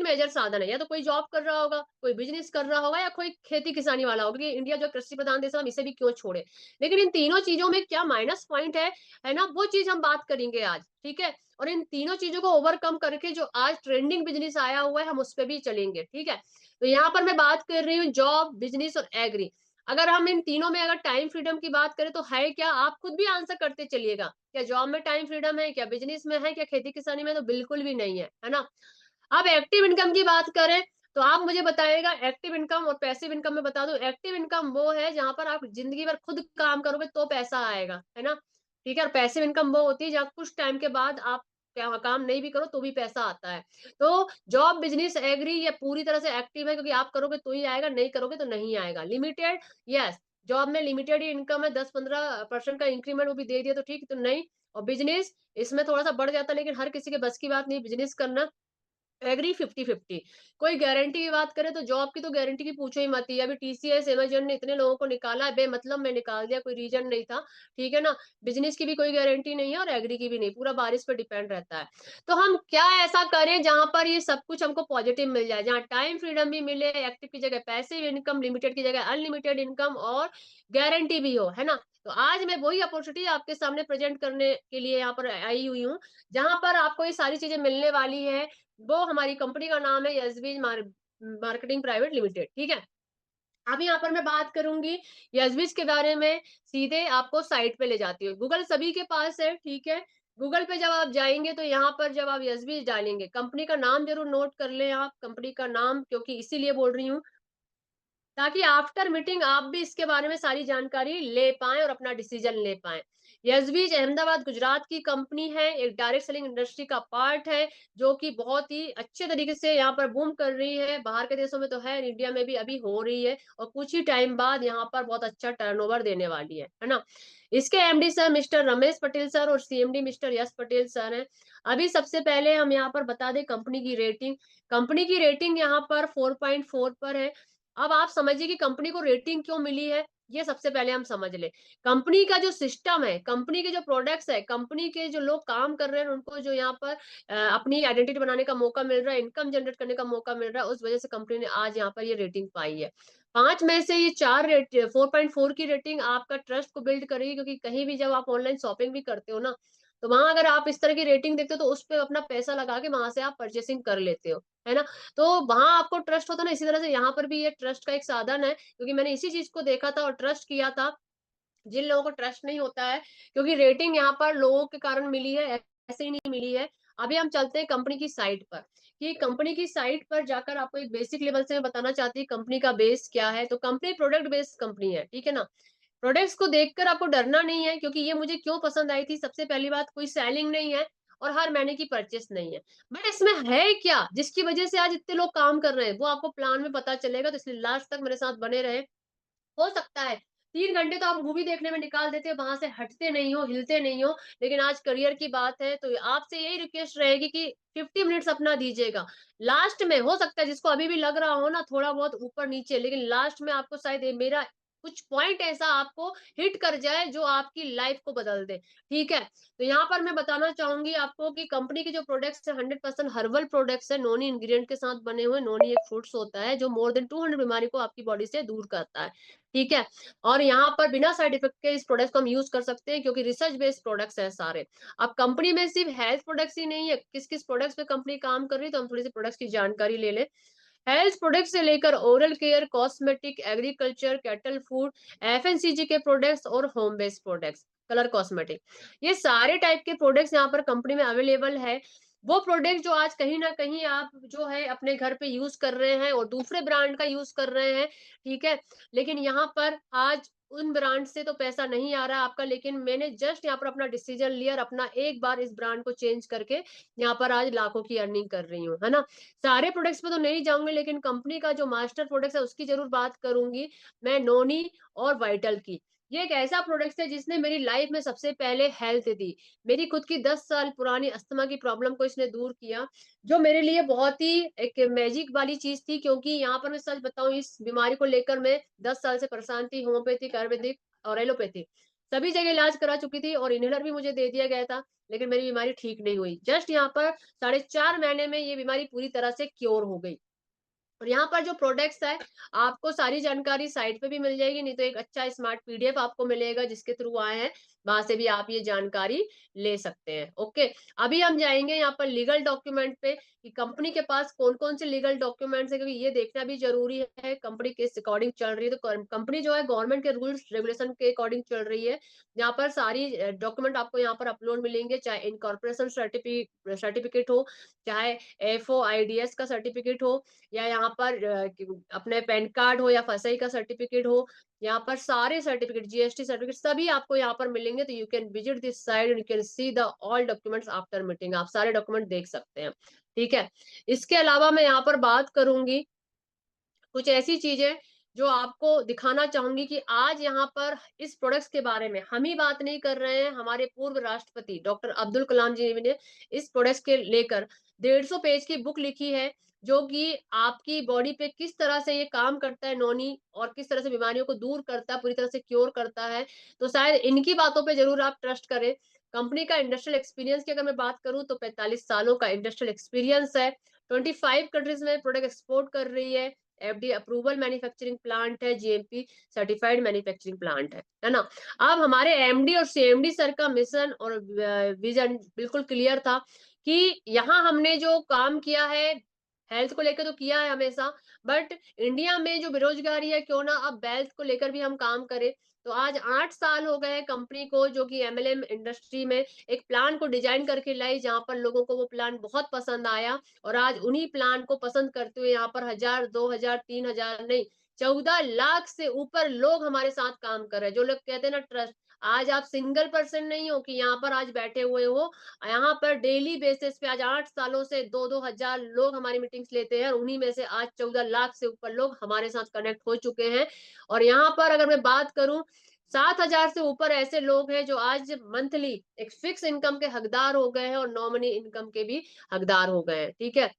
मेजर साधन है, या तो कोई जॉब कर रहा होगा, कोई बिज़नेस कर रहा होगा या कोई खेती-किसानी वाला होगा, क्योंकि इंडिया जो कृषि प्रधान देश है, हम इसे भी क्यों छोड़े। लेकिन इन तीनों चीज़ों में क्या माइनस पॉइंट है ना? वो चीज़ हम बात करेंगे आज, ठीक है? और इन तीनों चीज़ों को ओवरकम करके जो आज ट्रेंडिंग बिज़नेस आया हुआ है, हम उस पे भी चलेंगे, ठीक है? तो यहाँ पर मैं बात कर रही हूँ जॉब, बिज़नेस और एग्री। अगर हम इन तीनों में अगर टाइम फ्रीडम की बात करें तो है क्या? आप खुद भी आंसर करते चलिएगा। क्या जॉब में टाइम फ्रीडम है? क्या बिज़नेस में है? क्या खेती-किसानी में? तो बिल्कुल भी नहीं है ना? अब एक्टिव इनकम की बात करें, तो आप मुझे बताइएगा एक्टिव इनकम और पैसिव इनकम में बता दूँ, एक्टिव इनकम वो है जहाँ पर आप ज़िंदगी भर खुद काम करोगे तो पैसा आएगा, है ना? ठीक है? और पैसिव इनकम वो होती है जहाँ कुछ टाइम के बाद आप क्या काम नहीं भी करो तो भी पैसा आता है। तो जॉब, बिज़नेस, एग्री ये पूरी तरह से एक्टिव है क्योंकि आप करोगे तो ही आएगा, नहीं करोगे तो नहीं आएगा। लिमिटेड यस, जॉब में लिमिटेड ही इनकम है, 10-15% का इंक्रीमेंट वो भी दे दिया तो ठीक, तो नहीं। और बिज़नेस इसमें थोड़ा-सा बढ़ जाता है लेकिन हर किसी के बस की बात नहीं बिज़नेस करना। एग्री 50-50। कोई गारंटी की बात करें तो जॉब की तो गारंटी की पूछो ही मत ही। अभी टीसीएस, अमेज़न ने इतने लोगों को निकाला है, बेमतलब में निकाल दिया, कोई रीज़न नहीं था, ठीक है ना? बिज़नेस की भी कोई गारंटी नहीं है और एग्री की भी नहीं, पूरा बारिश पे डिपेंड रहता है। तो हम क्या ऐसा करें जहाँ पर ये सब कुछ हमको पॉज़िटिव मिल जाए, जहाँ टाइम फ्रीडम भी मिले, एक्टिव की जगह पैसिव इनकम, लिमिटेड की जगह अनलिमिटेड इनकम और गारंटी भी हो, है ना? तो आज मैं वही अपॉर्च्युनिटी आपके सामने प्रेज़ेंट करने के लिए यहाँ पर आई हुई हूँ, जहाँ पर आपको ये सारी चीज़ें मिलने वाली हैं। वो हमारी कंपनी का नाम है यशबीज मार्केटिंग प्राइवेट लिमिटेड, ठीक है? अब यहाँ पर मैं बात करूँगी यशबीज के बारे में, सीधे आपको साइट पे ले जाती हूँ। गूगल सभी के पास है, ठीक है? गूगल पे जब आप जाएँगे तो यहाँ पर जब आप यशबीज डालेंगे, कंपनी का नाम ज़रूर नोट कर लें आप, कंपनी का नाम क्योंकि इसीलिए बोल रही हूँ ताकि आफ्टर मीटिंग आप भी इसके बारे में सारी जानकारी ले पाएँ और अपना डिसीजन ले पाएँ। यशबीज अहमदाबाद गुजरात की कंपनी है, एक डायरेक्ट सेलिंग इंडस्ट्री का पार्ट है, जो कि बहुत ही अच्छे तरीके से यहाँ पर बूम कर रही है। बाहर के देशों में तो है, इंडिया में भी अभी हो रही है और कुछ ही टाइम बाद यहाँ पर बहुत अच्छा टर्नओवर देने वाली है ना? इसके MD sir mister Ramesh Patel sir और सीएमडी मिस्टर यश पटेल सर हैं। अभी सबसे पहले हम यहाँ पर बता दें कंपनी की रेटिंग। कंपनी की रेटिंग यहाँ पर 4.4 पर है। अब आप समझिए कि कंपनी को रेटिंग क्यों मिली है, ये सबसे पहले हम समझ लें। कंपनी का जो सिस्टम है, कंपनी के जो प्रोडक्ट्स है, कंपनी के जो लोग काम कर रहे हैं, उनको जो यहाँ पर अपनी आइडेंटिटी बनाने का मौका मिल रहा है, इनकम जनरेट करने का मौका मिल रहा है, उस वजह से कंपनी ने आज यहाँ पर ये रेटिंग पाई है। 5 में से ये 4 रेट 4.4 की रेटिंग आपका ट्रस्ट को बिल्ड करेगी, क्योंकि कहीं भी जब आप ऑनलाइन शॉपिंग भी करते हो ना, तो वहाँ अगर आप इस तरह की रेटिंग देखते हो तो उस पे अपना पैसा लगा के वहाँ से आप परचेसिंग कर लेते हो, है ना? तो वहाँ आपको ट्रस्ट होता है ना, इसी तरह से यहाँ पर भी ये ट्रस्ट का एक साधन है, क्योंकि मैंने इसी चीज़ को देखा था और ट्रस्ट किया था। जिन लोगों को ट्रस्ट नहीं होता है, क्योंकि रेटिंग यहाँ पर लोगों के कारण मिली है, ऐसे ही नहीं मिली है। अभी हम चलते हैं कंपनी की साइट पर, कि कंपनी की साइट पर जाकर आपको एक बेसिक लेवल से मैं बताना चाहती हूँ कंपनी का बेस क्या है। तो कंपनी प्रोडक्ट बेस्ड कंपनी है, ठीक है ना? प्रोडक्ट्स को देखकर आपको डरना नहीं है, क्योंकि ये मुझे क्यों पसंद आई थी, सबसे पहली बात कोई सेलिंग नहीं है और हर महीने की परचेस नहीं है। बट इसमें है क्या, जिसकी वजह से आज इतने लोग काम कर रहे हैं, वो आपको प्लान में पता चलेगा, तो इसलिए लास्ट तक मेरे साथ बने रहे। हो सकता है 3 घंटे तो आप मूवी देखने में निकाल देते हो, वहाँ से हटते नहीं हो, हिलते नहीं हो, लेकिन आज करियर की बात है, तो आपसे यही रिक्वेस्ट रहेगी कि 50 मिनट्स अपना दीजिएगा। लास्ट में हो सकता है जिसको अभी भी लग रहा हो ना थोड़ा बहुत ऊपर-नीचे, लेकिन लास्ट में आपको शायद ये मेरा कुछ पॉइंट ऐसा आपको हिट कर जाए जो आपकी लाइफ को बदल दे, ठीक है? तो यहाँ पर मैं बताना चाहूँगी आपको कि कंपनी के जो प्रोडक्ट्स हैं 100% हर्बल प्रोडक्ट्स हैं, नॉनी इंग्रीडिएंट के साथ बने हुए। नॉनी एक फ्रूट्स होता है जो मोर देन 200 बीमारी को आपकी बॉडी से दूर करता है। ठीक है? और यहाँ पर बिना साइड इफेक्ट के इस प्रोडक्ट्स को हम यूज़ कर सकते हैं, क्योंकि रिसर्च बेस्ड प्रोडक्ट्स हैं सारे। अब कंपनी में सिर्फ हेल्थ प्रोडक्ट्स ही नहीं है, किस-किस प्रोडक्ट्स पे कंपनी काम कर रही है, तो हम थोड़ी-सी प्रोडक्ट्स की जानकारी ले लें। हेल्थ प्रोडक्ट से लेकर oral care, cosmetic, agriculture, cattle food, FMCG के प्रोडक्ट्स और home based products, colour cosmetic. ये सारे टाइप के प्रोडक्ट्स यहाँ पर कंपनी में अवेलेबल है। वो प्रोडक्ट जो आज कहीं न कहीं आप जो है अपने घर पे यूज़ कर रहे हैं और दूसरे ब्रांड का यूज़ कर रहे हैं, ठीक है? लेकिन यहाँ पर आज उन ब्रांड से तो पैसा नहीं आ रहा है आपका, लेकिन मैंने जस्ट यहाँ पर अपना डिसीजन लिया और अपना एक बार इस ब्रांड को चेंज करके यहाँ पर आज लाखों की अर्निंग कर रही हूँ, है ना? सारे प्रोडक्ट्स पे तो नहीं जाऊँगी, लेकिन कंपनी का जो मास्टर प्रोडक्ट्स है उसकी ज़रूर बात करूँगी, मैं नोनी और वाइटल की। ये एक ऐसा प्रोडक्ट्स है जिसने मेरी लाइफ में सबसे पहले हेल्थ दी। मेरी खुद की 10 साल पुरानी अस्थमा की प्रॉब्लम को इसने दूर किया, जो मेरे लिए बहुत ही एक मैजिक वाली चीज़ थी, क्योंकि यहाँ पर मैं सच बताऊँ इस बीमारी को लेकर मैं 10 साल से परेशान थी, होम्योपैथिक, आयुर्वेदिक और एलोपैथिक। सभी जगह इलाज करा चुकी थी और इन्हेलर भी मुझे दे दिया गया था, लेकिन मेरी बीमारी ठीक नहीं हुई। जस्ट यहाँ पर साढ़े 4 महीने में ये बीमारी पूरी तरह से क्योर हो गई। और यहाँ पर जो प्रोडक्ट्स है, आपको सारी जानकारी साइट पे भी मिल जाएगी, नहीं तो एक अच्छा स्मार्ट पीडीएफ आपको मिलेगा जिसके थ्रू आए हैं, वहाँ से भी आप ये जानकारी ले सकते हैं, ओके। अभी हम जाएँगे यहाँ पर लीगल डॉक्यूमेंट पे, कि कंपनी के पास कौन-कौन से लीगल डॉक्यूमेंट्स हैं, क्योंकि ये देखना भी ज़रूरी है, कंपनी किस अकॉर्डिंग चल रही है, तो कंपनी जो है गवर्नमेंट के रूल्स रेगुलेशन के अकॉर्डिंग चल रही है। यहाँ पर सारी डॉक्यूमेंट आपको यहाँ पर अपलोड मिलेंगे, चाहे इनकॉर्पोरेशन सर्टिफिकेट हो, चाहे एफओ, आईडीएस का सर्टिफिकेट हो, या यहाँ पर अपने पैन कार्ड हो या फसाई का सर्टिफिकेट हो, यहाँ पर सारे सर्टिफिकेट, जीएसटी सर्टिफिकेट सभी आपको यहाँ पर मिलेंगे। तो you can visit this site and you can see the all documents after meeting. आप सारे डॉक्यूमेंट देख सकते हैं, ठीक है? इसके अलावा मैं यहाँ पर बात करूँगी कुछ ऐसी चीज़ें जो आपको दिखाना चाहूँगी कि आज यहाँ पर इस प्रोडक्ट्स के बारे में हम ही बात नहीं कर रहे हैं, हमारे पूर्व राष्ट्रपति डॉक्टर अब्दुल कलाम जी ने इस प्रोडक्ट्स के लेकर 150 पेज की बुक लिखी है, जो कि आपकी बॉडी पे किस तरह से ये काम करता है नोनी, और किस तरह से बीमारियों को दूर करता है, पूरी तरह से क्योर करता है। तो शायद इनकी बातों पे ज़रूर आप ट्रस्ट करें। कंपनी का इंडस्ट्रियल एक्सपीरियंस की अगर मैं बात करूँ तो 45 सालों का इंडस्ट्रियल एक्सपीरियंस है। 25 कंट्रीज़ में प्रोडक्ट एक्सपोर्ट कर रही है। एफडीए अप्रूवल मैन्युफैक्चरिंग प्लांट है, जीएमपी सर्टिफाइड मैन्युफैक्चरिंग प्लांट है ना? अब हमारे एमडी और सीएमडी सर का मिशन और विजन बिल्कुल क्लियर था, कि यहाँ हमने जो काम किया है, हेल्थ को लेकर तो किया है हमेशा, बट इंडिया में जो बेरोजगारी है, क्यों ना अब वेल्थ को लेकर भी हम काम करें। तो आज 8 साल हो गए हैं कंपनी को, जो कि एमएलएम इंडस्ट्री में एक प्लान को डिजाइन करके लाई, जहाँ पर लोगों को वो प्लान बहुत पसंद आया, और आज उन्हीं प्लान को पसंद करते हुए यहाँ पर 1000, 2000, 3000 नहीं, 14 लाख से ऊपर लोग हमारे साथ काम कर रहे हैं। जो लोग कहते हैं ना ट्रस्ट, आज आप सिंगल पर्सन नहीं हो कि यहाँ पर आज बैठे हुए हो। यहाँ पर डेली बेसिस पे आज 8 सालों से 2-2 हज़ार लोग हमारी मीटिंग्स लेते हैं, और उन्हीं में से आज 14 लाख से ऊपर लोग हमारे साथ कनेक्ट हो चुके हैं। और यहाँ पर अगर मैं बात करूँ, 7,000 से ऊपर ऐसे लोग हैं जो आज मंथली एक फिक्स इनकम के हकदार हो गए हैं और नॉमिनी इनकम के भी हकदार हो गए हैं, ठीक है?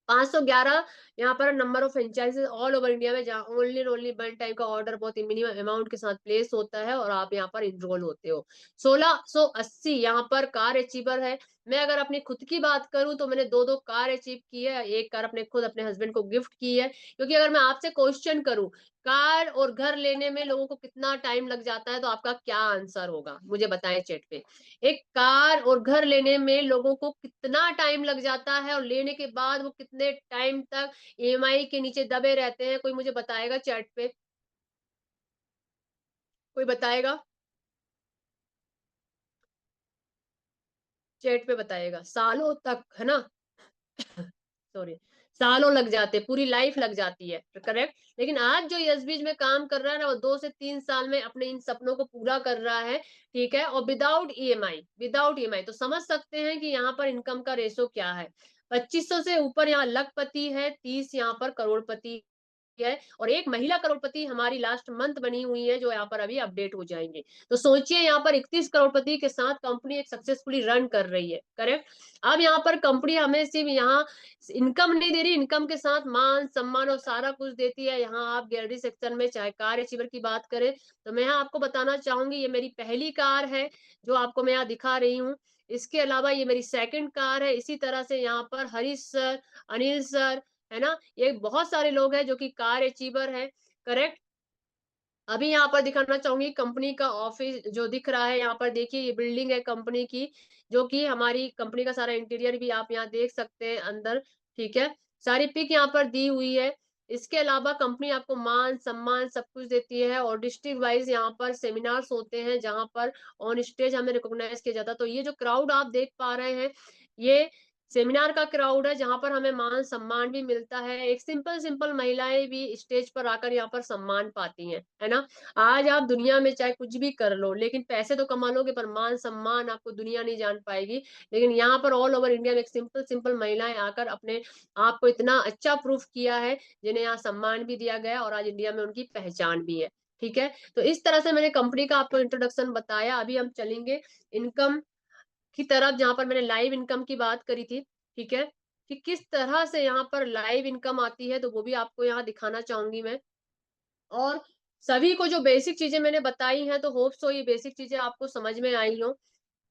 511 यहाँ पर number of franchisee all over India में, जहाँ only and only one time का ऑर्डर बहुत ही मिनिमम अमाउंट के साथ प्लेस होता है और आप यहाँ पर एनरोल होते हो। 1680 यहाँ पर कार अचीवर है, मैं अगर अपनी खुद की बात करूँ तो मैंने 2-2 कार अचीव की है, 1 कार अपने खुद अपने हस्बैंड को गिफ्ट की है। क्योंकि अगर मैं आपसे क्वेश्चन करूँ, कार और घर लेने में लोगों को कितना टाइम लग जाता है, तो आपका क्या आंसर होगा? मुझे बताएँ चैट पे। एक कार और घर लेने में लोगों को कितना टाइम लग जाता है और लेने के बाद वो कितने टाइम तक ईएमआई के नीचे दबे रहते हैं, कोई मुझे बताएगा चैट पे? कोई बताएगा? चैट पे बताइएगा। सालों तक, है ना? सॉरी, सालों लग जाते हैं, पूरी लाइफ लग जाती है, करेक्ट? लेकिन आज जो एसबीज में काम कर रहा है ना, वो 2 से 3 साल में अपने इन सपनों को पूरा कर रहा है, ठीक है? और विदाउट ईएमआई तो समझ सकते हैं कि यहाँ पर इनकम का रेशो क्या है। 2500 से ऊपर यहाँ लखपति है, 30 यहाँ पर करोड़पति है और एक महिला करोड़पति हमारी लास्ट मंथ बनी हुई है, जो यहाँ पर अभी अपडेट हो जाएँगे। तो सोचिए यहाँ पर 31 करोड़पति के साथ कंपनी एक सक्सेसफुली रन कर रही है, करेक्ट? अब यहाँ पर कंपनी हमें सिर्फ यहाँ इनकम नहीं दे रही, इनकम के साथ मान-सम्मान और सारा कुछ देती है। यहाँ आप गैलरी सेक्शन में चाहे कार अचीवर की बात करें, तो मैं यहाँ आपको बताना चाहूँगी, ये मेरी पहली कार है, जो आपको मैं यहाँ दिखा रही हूँ। इसके अलावा ये मेरी सेकंड कार है। इसी तरह से यहाँ पर हरीश सर, अनिल सर, है ना? ये बहुत सारे लोग हैं जो कि कार अचीवर हैं, करेक्ट? अभी यहाँ पर दिखाना चाहूँगी कंपनी का ऑफिस जो दिख रहा है, यहाँ पर देखिए ये बिल्डिंग है कंपनी की, जो कि हमारी कंपनी का सारा इंटीरियर भी आप यहाँ देख सकते हैं अंदर, ठीक है? सारी पिक यहाँ पर दी हुई है। इसके अलावा कंपनी आपको मान-सम्मान सब कुछ देती है और डिस्ट्रिक्ट वाइज़ यहाँ पर सेमिनार्स होते हैं, जहाँ पर ऑन स्टेज हमें रिकॉग्नाइज़ किया जाता है। तो ये जो क्राउड आप देख पा रहे हैं, ये सेमिनार का क्राउड है, जहाँ पर हमें मान-सम्मान भी मिलता है। एक सिंपल-सिंपल महिलाएँ भी स्टेज पर आकर यहाँ पर सम्मान पाती हैं, है ना? आज आप दुनिया में चाहे कुछ भी कर लो, लेकिन पैसे तो कमा लोगे पर मान-सम्मान आपको दुनिया नहीं जान पाएगी। लेकिन यहाँ पर ऑल ओवर इंडिया में एक सिंपल-सिंपल महिलाएँ आकर अपने आप को इतना अच्छा प्रूफ किया है, जिन्हें यहाँ सम्मान भी दिया गया और आज इंडिया में उनकी पहचान भी है। ठीक है? तो इस तरह से मैंने कंपनी का आपको इंट्रोडक्शन बताया। अभी हम चलेंगे इनकम की तरफ, जहाँ पर मैंने लाइव इनकम की बात करी थी, ठीक है? कि किस तरह से यहाँ पर लाइव इनकम आती है, तो वो भी आपको यहाँ दिखाना चाहूँगी मैं। और सभी को जो बेसिक चीज़ें मैंने बताई हैं, तो होप सो ये बेसिक चीज़ें आपको समझ में आई हों।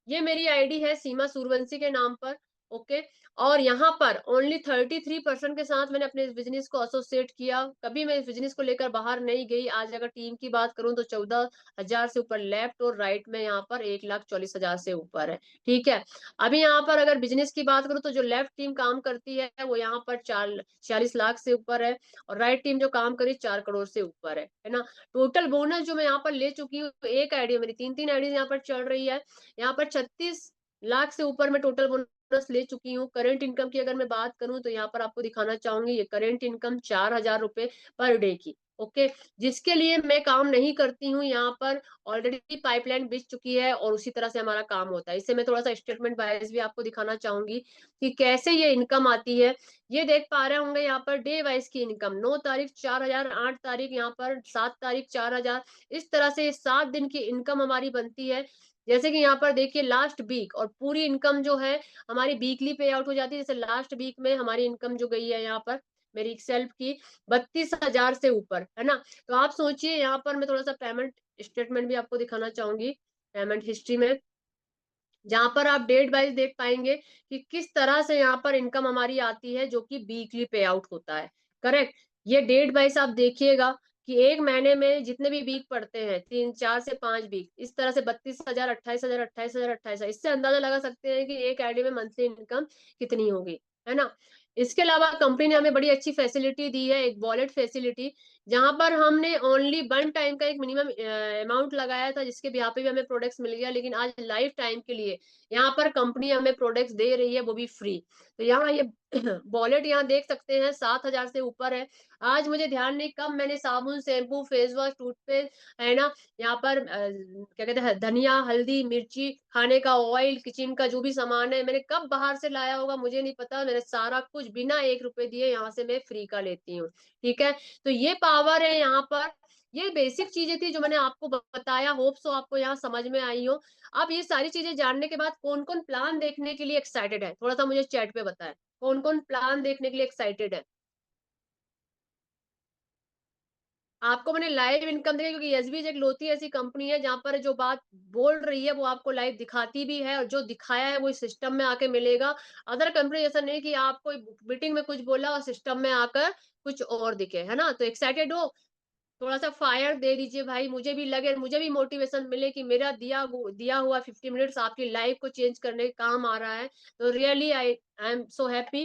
ये मेरी आईडी है सीमा सूर्यवंशी के नाम पर, ओके? और यहाँ पर ओनली 33% के साथ मैंने अपने इस बिज़नेस को एसोसिएट किया। कभी मैं इस बिज़नेस को लेकर बाहर नहीं गई। आज अगर टीम की बात करूँ तो 14,000 से ऊपर लेफ्ट और राइट में यहाँ पर 1,40,000 से ऊपर है, ठीक है? अभी यहाँ पर अगर बिज़नेस की बात करूँ तो जो लेफ्ट टीम काम करती है, वो यहाँ पर 40 लाख से ऊपर है और राइट टीम जो काम करी 4 करोड़ से ऊपर है ना? टोटल बोनस जो मैं यहाँ पर ले चुकी हूँ, एक आईडी है मेरी, 3-3 आईडीज़ यहाँ पर चल रही है। यहाँ पर 36 लाख से ऊपर मैं टोटल बोनस ले चुकी हूँ। करंट इनकम की अगर मैं बात करूँ तो यहाँ पर आपको दिखाना चाहूँगी, ये करंट इनकम 4,000 रुपए पर डे की, ओके? जिसके लिए मैं काम नहीं करती हूँ, यहाँ पर ऑलरेडी पाइपलाइन बिछ चुकी है और उसी तरह से हमारा काम होता है। इससे मैं थोड़ा-सा स्टेटमेंट वाइज़ भी आपको दिखाना चाहूँगी कि कैसे ये इनकम आती है। ये देख पा रहे होंगे यहाँ पर डे वाइज़ की इनकम, 9 तारीख 4,000, 8 तारीख यहाँ पर 7 तारीख 4,000, इस तरह से 7 दिन की इनकम हमारी बनती है। जैसे कि यहाँ पर देखिए लास्ट वीक और पूरी इनकम जो है हमारी वीकली पे आउट हो जाती है। जैसे लास्ट वीक में हमारी इनकम जो गई है यहाँ पर मेरी सेल्फ की 32,000 से ऊपर, है ना? तो आप सोचिए यहाँ पर मैं थोड़ा-सा पेमेंट स्टेटमेंट भी आपको दिखाना चाहूँगी, पेमेंट हिस्ट्री में। जहाँ पर आप डेट वाइज़ देख पाएँगे कि किस तरह से यहाँ पर इनकम हमारी आती है, जो कि वीकली पे आउट होता है, करेक्ट? ये डेट वाइज़ आप देखिएगा कि 1 महीने में जितने भी वीक पड़ते हैं, 3 4 से 5 वीक, इस तरह से 32,000, 28,000, 28,000, 28,000, इससे अंदाज़ा लगा सकते हैं कि एक आईडी में मंथली इनकम कितनी होगी, है ना? इसके अलावा कंपनी ने हमें बड़ी अच्छी फैसिलिटी दी है, एक वॉलेट फैसिलिटी, जहाँ पर हमने ओनली वन टाइम का एक मिनिमम अमाउंट लगाया था, जिसके बिहाफ़ पे भी हमें प्रोडक्ट्स मिल गया, लेकिन आज लाइफ टाइम के लिए यहाँ पर कंपनी हमें प्रोडक्ट्स दे रही है, वो भी फ्री। तो यहाँ ये वॉलेट यहाँ देख सकते हैं 7,000 से ऊपर है। आज मुझे ध्यान नहीं कब मैंने साबुन, शैम्पू, फेस वॉश, टूथपेस्ट, है ना? यहाँ पर क्या कहते हैं धनिया, हल्दी, मिर्ची, खाने का ऑयल, किचन का जो भी सामान है, मैंने कब बाहर से लाया होगा मुझे नहीं पता। मैंने सारा कुछ बिना ₹1 दिए यहाँ से मैं फ्री का लेती हूँ, ठीक है? तो ये पावर है यहाँ पर। ये बेसिक चीज़ें थी जो मैंने आपको बताया, होप सो आपको यहाँ समझ में आई हो। आप ये सारी चीज़ें जानने के बाद कौन-कौन प्लान देखने के लिए एक्साइटेड है? थोड़ा-सा मुझे चैट पे बताएँ। कौन-कौन प्लान देखने के लिए एक्साइटेड है? आपको मैंने लाइव इनकम देखी, क्योंकि एसबीज एक लौती ऐसी कंपनी है जहाँ पर जो बात बोल रही है वो आपको लाइव दिखाती भी है, और जो दिखाया है वो इस सिस्टम में आके मिलेगा। अदर कंपनी ऐसा नहीं कि आपको मीटिंग में कुछ बोला और सिस्टम में आकर कुछ और दिखे, है ना? तो एक्साइटेड हो, थोड़ा-सा फायर दे दीजिए भाई, मुझे भी लगे, मुझे भी मोटिवेशन मिले कि मेरा दिया हुआ 50 मिनट्स आपकी लाइफ को चेंज करने के काम आ रहा है। तो really I am so happy.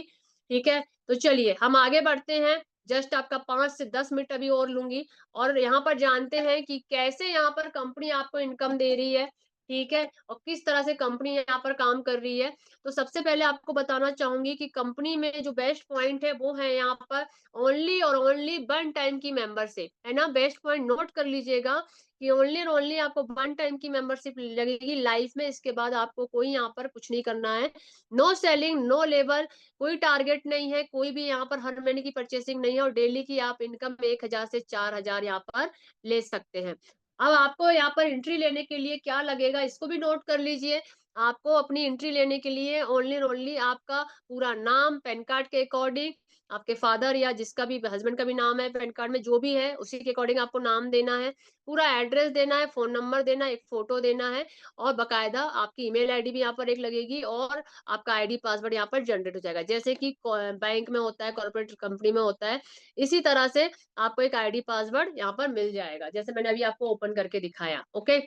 ठीक है? तो चलिए हम आगे बढ़ते हैं। जस्ट आपका 5 से 10 मिनट अभी और लूँगी, और यहाँ पर जानते हैं कि कैसे यहाँ पर कंपनी आपको इनकम दे रही है, ठीक है? और किस तरह से कंपनी यहाँ पर काम कर रही है। तो सबसे पहले आपको बताना चाहूँगी कि कंपनी में जो बेस्ट पॉइंट है वो है यहाँ पर ओनली और ओनली वन टाइम की मेंबरशिप, है ना? बेस्ट पॉइंट नोट कर लीजिएगा कि ओनली और ओनली आपको वन टाइम की मेंबरशिप लगेगी लाइफ में, इसके बाद आपको कोई यहाँ पर कुछ नहीं करना है। नो सेलिंग, नो लेबर, कोई टारगेट नहीं है, कोई भी यहाँ पर हर महीने की परचेसिंग नहीं है, और डेली की आप इनकम 1000 से 4000 यहाँ पर ले सकते हैं। अब आपको यहाँ पर एंट्री लेने के लिए क्या लगेगा, इसको भी नोट कर लीजिए। आपको अपनी एंट्री लेने के लिए ओनली और ओनली आपका पूरा नाम पैन कार्ड के अकॉर्डिंग, आपके फादर या जिसका भी हस्बैंड का भी नाम है पैन कार्ड में जो भी है उसी के अकॉर्डिंग आपको नाम देना है, पूरा एड्रेस देना है, फोन नंबर देना है, एक फोटो देना है, और बकायदा आपकी ईमेल आईडी भी यहाँ पर एक लगेगी, और आपका आईडी पासवर्ड यहाँ पर जनरेट हो जाएगा, जैसे कि बैंक में होता है, कॉर्पोरेट कंपनी में होता है। इसी तरह से आपको एक आईडी पासवर्ड यहाँ पर मिल जाएगा, जैसे मैंने अभी आपको ओपन करके दिखाया। ओके,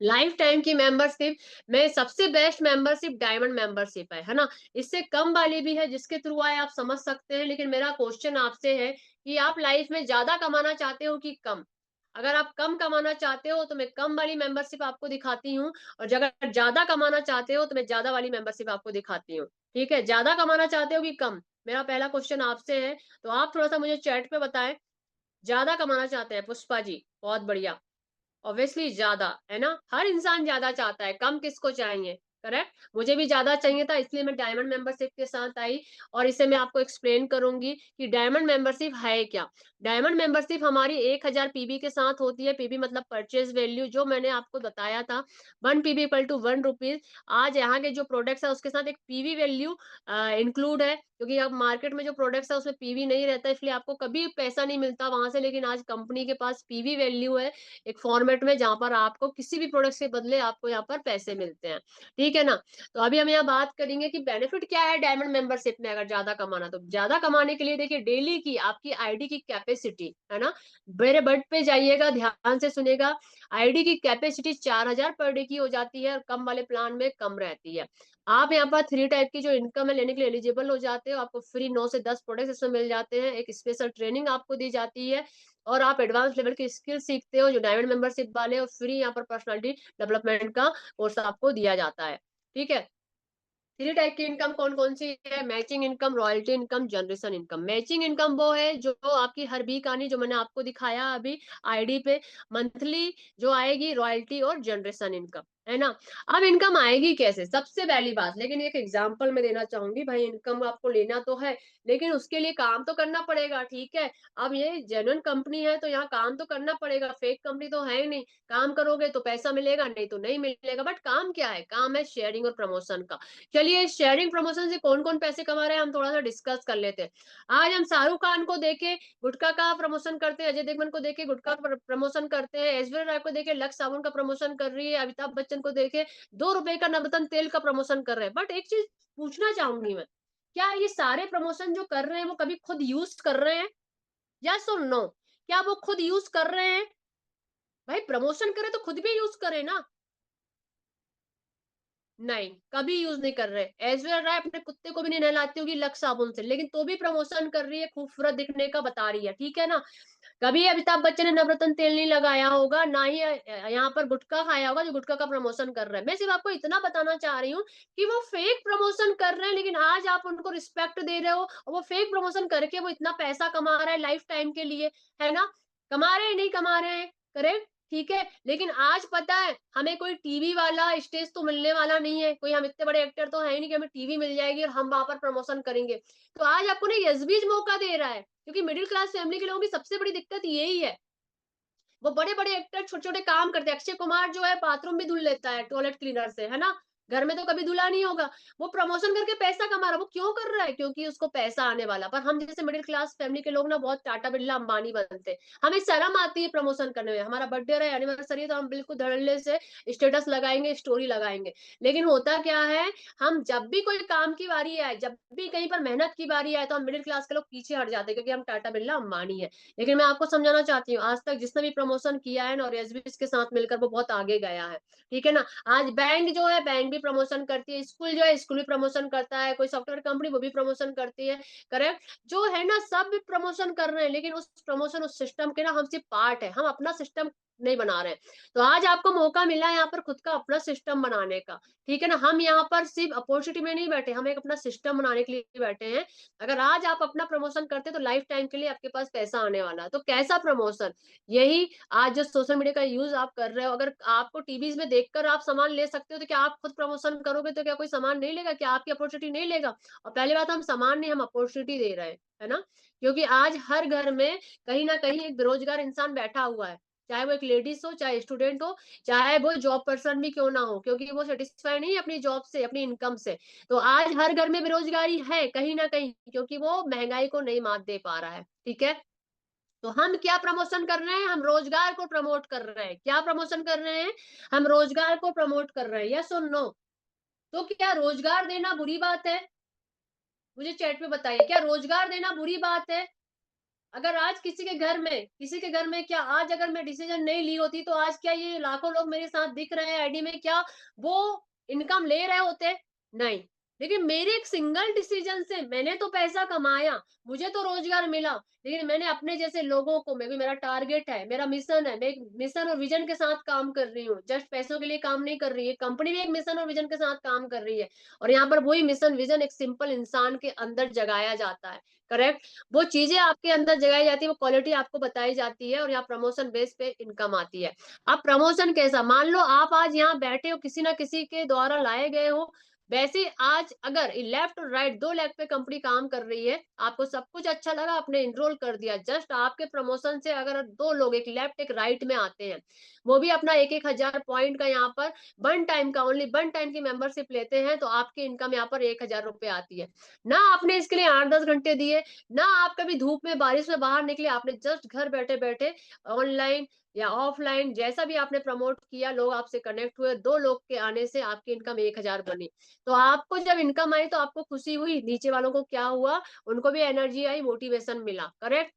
लाइफ टाइम की मेंबरशिप में सबसे बेस्ट मेंबरशिप डायमंड मेंबरशिप है ना? इससे कम वाली भी है, जिसके थ्रू आए आप समझ सकते हैं, लेकिन मेरा क्वेश्चन आपसे है कि आप लाइफ में ज्यादा कमाना चाहते हो कि कम? अगर आप कम कमाना चाहते हो तो मैं कम वाली मेंबरशिप आपको दिखाती हूँ, और अगर ज्यादा कमाना चाहते हो तो मैं ज्यादा वाली मेंबरशिप आपको दिखाती हूँ। ठीक है, ज्यादा कमाना चाहते हो कि कम? मेरा पहला क्वेश्चन आपसे है, तो आप थोड़ा सा मुझे चैट पे बताएं। ज्यादा कमाना चाहते हैं पुष्पा जी, बहुत बढ़िया। ऑब्वियसली ज्यादा, है ना? हर इंसान ज्यादा चाहता है, कम किसको चाहिए? करेक्ट, मुझे भी ज्यादा चाहिए था, इसलिए मैं डायमंड मेंबरशिप के साथ आई, और इसे मैं आपको एक्सप्लेन करूंगी कि डायमंड मेंबरशिप है क्या। डायमंड मेंबरशिप हमारी 1000 पीबी के साथ होती है। पीबी मतलब परचेज वैल्यू, जो मैंने आपको बताया था, 1 पीबी इक्वल टू 1 रुपीज। आज यहाँ के जो प्रोडक्ट्स है उसके साथ एक पीवी वैल्यू इंक्लूड है, क्योंकि अब मार्केट में जो प्रोडक्ट्स है उसमें पीवी नहीं रहता, इसलिए आपको कभी पैसा नहीं मिलता वहां से, लेकिन आज कंपनी के पास पीवी वैल्यू है एक फॉर्मेट में, जहाँ पर आपको किसी भी प्रोडक्ट के बदले आपको यहाँ पर पैसे मिलते हैं। ठीक है ना? तो अभी हम यहाँ बात करेंगे कि बेनिफिट क्या है डायमंड मेंबरशिप में अगर ज्यादा कमाना। तो ज्यादा कमाने के लिए देखिए, डेली की आपकी आईडी की कैपेसिटी, है ना? मेरे बट पे जाइएगा, ध्यान से सुनेगा। आईडी की कैपेसिटी 4000 पर डे की हो जाती है, और कम वाले प्लान में कम रहती है। आप यहाँ पर 3 टाइप की जो इनकम है लेने के लिए एलिजिबल हो जाते हो। आपको फ्री 9 से 10 प्रोडक्ट इसमें मिल जाते हैं, एक स्पेशल ट्रेनिंग आपको दी जाती है, और आप एडवांस लेवल की स्किल सीखते हो जो डायमंड मेंबरशिप वाले, और फ्री यहाँ पर पर्सनालिटी डेवलपमेंट का कोर्स आपको दिया जाता है। ठीक है, 3 टाइप की इनकम कौन कौन सी है? Matching income, royalty income, generation income. Matching income वो है जो आपकी हर वीक आनी, जो मैंने आपको दिखाया अभी आईडी पे, मंथली जो आएगी रॉयल्टी और जनरेशन इनकम, है ना? अब इनकम आएगी कैसे, सबसे पहली बात, लेकिन एक एग्जांपल मैं देना चाहूंगी भाई। इनकम आपको लेना तो है, लेकिन उसके लिए काम तो करना पड़ेगा। ठीक है, अब ये जेन्युइन कंपनी है तो यहाँ काम तो करना पड़ेगा, फेक कंपनी तो है ही नहीं। काम करोगे तो पैसा मिलेगा, नहीं तो नहीं मिलेगा। बट काम क्या है? काम है शेयरिंग और प्रमोशन का। चलिए, शेयरिंग प्रमोशन से कौन कौन पैसे कमा रहे हैं हम थोड़ा सा डिस्कस कर लेते हैं। आज हम शाहरुख खान को देखे गुटखा का प्रमोशन करते हैं, अजय देवगन को देखे गुटखा का प्रमोशन करते हैं, ऐश्वर्या राय को देखे लक्स साबुन का प्रमोशन कर रही है, अमिताभ बच्चन को देखे 2 रुपए का नवरत्न तेल का प्रमोशन कर रहे हैं। बट एक चीज पूछना चाहूंगी मैं, क्या ये सारे प्रमोशन जो कर रहे हैं वो कभी खुद यूज कर रहे हैं? यस और नो? क्या वो खुद यूज कर रहे हैं? भाई प्रमोशन करे तो खुद भी यूज करे ना। नहीं, कभी यूज नहीं कर रहे। ऐश्वर्या राय अपने कुत्ते को भी नहीं नहलाती होगी लक्स साबुन से, लेकिन तो भी प्रमोशन कर रही है, खूबसूरत दिखने का बता रही है। ठीक है ना? कभी अमिताभ बच्चन ने नवरत्न तेल नहीं लगाया होगा, ना ही यहाँ पर गुटखा खाया होगा जो गुटखा का प्रमोशन कर रहा है। मैं सिर्फ आपको इतना बताना चाह रही हूँ कि वो फेक प्रमोशन कर रहे हैं, लेकिन आज आप उनको रिस्पेक्ट दे रहे हो, और वो फेक प्रमोशन करके वो इतना पैसा कमा रहा है लाइफ टाइम के लिए, है ना? कमा रहे हैं, नहीं कमा रहे हैं, करेक्ट? ठीक है, लेकिन आज पता है हमें कोई टीवी वाला स्टेज तो मिलने वाला नहीं है, कोई हम इतने बड़े एक्टर तो है ही नहीं कि हमें टीवी मिल जाएगी और हम वहां पर प्रमोशन करेंगे। तो आज आपको ना यस मौका दे रहा है, क्योंकि मिडिल क्लास फैमिली के लोगों की सबसे बड़ी दिक्कत यही है। वो बड़े बड़े एक्टर छोटे छोटे काम करते हैं। अक्षय कुमार जो है बाथरूम भी धुल लेता है टॉयलेट क्लीनर से, है ना? घर में तो कभी दूल्हा नहीं होगा। वो प्रमोशन करके पैसा कमा रहा है, वो क्यों कर रहा है? क्योंकि उसको पैसा आने वाला। पर हम जैसे मिडिल क्लास फैमिली के लोग ना बहुत टाटा बिरला अंबानी बनते हैं। हमें शर्म आती है प्रमोशन करने में। हमारा बर्थडे रहे, एनिवर्सरी है तो हम बिल्कुल धड़ल्ले से स्टेटस लगाएँगे, स्टोरी लगाएँगे। लेकिन होता क्या है, हम जब भी कोई काम की बारी आए, जब भी कहीं पर मेहनत की बारी आए, तो हम मिडिल क्लास के लोग पीछे हट जाते हैं क्योंकि हम टाटा बिरला अंबानी है। लेकिन मैं आपको समझाना चाहती हूँ, आज तक जिसने भी प्रमोशन किया है ना और एसबीएस के साथ मिलकर वो बहुत आगे गया है। ठीक है ना? आज बैंक जो है, बैंक भी प्रमोशन करती है, स्कूल जो है, स्कूल भी प्रमोशन करता है, कोई सॉफ्टवेयर कंपनी वो भी प्रमोशन करती है, करेक्ट? जो है ना सब प्रमोशन कर रहे हैं, लेकिन उस प्रमोशन उस सिस्टम के ना हम सिर्फ पार्ट है, हम अपना सिस्टम नहीं बना रहे हैं। तो आज आपको मौका मिला है यहाँ पर खुद का अपना सिस्टम बनाने का, ठीक है ना? हम यहाँ पर सिर्फ अपॉर्चुनिटी में नहीं बैठे, हम एक अपना सिस्टम बनाने के लिए बैठे हैं। अगर आज आप अपना प्रमोशन करते हैं तो लाइफ टाइम के लिए आपके पास पैसा आने वाला है। तो कैसा प्रमोशन? यही आज जो सोशल मीडिया का यूज़ आप कर रहे हो, अगर आपको टीवीज़ में देखकर आप सामान ले सकते हो, तो क्या आप खुद प्रमोशन करोगे तो क्या कोई सामान नहीं लेगा? क्या आपकी अपॉर्च्युनिटी नहीं लेगा? और पहली बात हम सामान नहीं, हम अपॉर्च्युनिटी दे रहे हैं, है ना? क्योंकि आज हर घर में कहीं न कहीं एक बेरोज़गार इंसान बैठा हुआ है। चाहे वो एक लेडीज़ हो, चाहे स्टूडेंट हो, चाहे वो जॉब पर्सन भी क्यों ना हो, क्योंकि वो सैटिस्फाई नहीं है अपनी जॉब से, अपनी इनकम से। तो आज हर घर में बेरोज़गारी है कहीं न कहीं, क्योंकि वो महँगाई को नहीं मात दे पा रहा है, ठीक है? तो हम क्या प्रमोशन कर रहे हैं? हम रोजगार को प्रमोट कर रहे हैं। क्या प्रमोशन कर रहे हैं? हम रोजगार को प्रमोट कर रहे हैं। यस और नो? तो क्या रोजगार देना बुरी बात है? मुझे चैट में बताइए, क्या रोजगार देना बुरी बात है? अगर आज किसी के घर में क्या आज अगर मैं डिसीजन नहीं ली होती, तो आज क्या ये लाखों लोग मेरे साथ दिख रहे हैं आईडी में, क्या वो इनकम ले रहे होते? नहीं। लेकिन मेरे एक सिंगल डिसीजन से मैंने तो पैसा कमाया, मुझे तो रोजगार मिला, लेकिन मैंने अपने जैसे लोगों को, मैं भी, मेरा टारगेट है, मेरा मिशन है, मैं एक मिशन और विजन के साथ काम कर रही हूँ, जस्ट पैसों के लिए काम नहीं कर रही है। कंपनी भी एक मिशन और विजन के साथ काम कर रही है, और यहाँ पर वही मिशन विजन एक सिंपल इंसान के अंदर जगाया जाता है, करेक्ट? वो चीज़ें आपके अंदर जगाई जाती है, वो क्वालिटी आपको बताई जाती है, और यहाँ प्रमोशन बेस पे इनकम आती है। अब प्रमोशन कैसा? मान लो आप आज यहाँ बैठे हो, किसी न किसी के द्वारा लाए गए हो, वैसे ही आज अगर लेफ्ट और राइट 2 लेग पे कंपनी काम कर रही है, आपको सब कुछ अच्छा लगा, आपने एनरोल कर दिया, जस्ट आपके प्रमोशन से अगर 2 लोग एक लेफ्ट एक राइट में आते हैं, वो भी अपना 1-1 हज़ार पॉइंट का यहाँ पर वन टाइम का ओनली वन टाइम की मेंबरशिप लेते हैं, तो आपकी इनकम यहाँ पर 1000 रुपए आती है। ना आपने इसके लिए 8-10 घंटे दिए, ना आप कभी धूप में, बारिश में बाहर निकले, आपने जस्ट घर बैठे-बैठे ऑनलाइन या ऑफलाइन जैसा भी आपने प्रमोट किया, लोग आपसे कनेक्ट हुए, 2 लोग के आने से आपकी इनकम 1000 बनी। तो आपको जब इनकम आई तो आपको खुशी हुई, नीचे वालों को क्या हुआ? उनको भी एनर्जी आई, मोटिवेशन मिला, करेक्ट?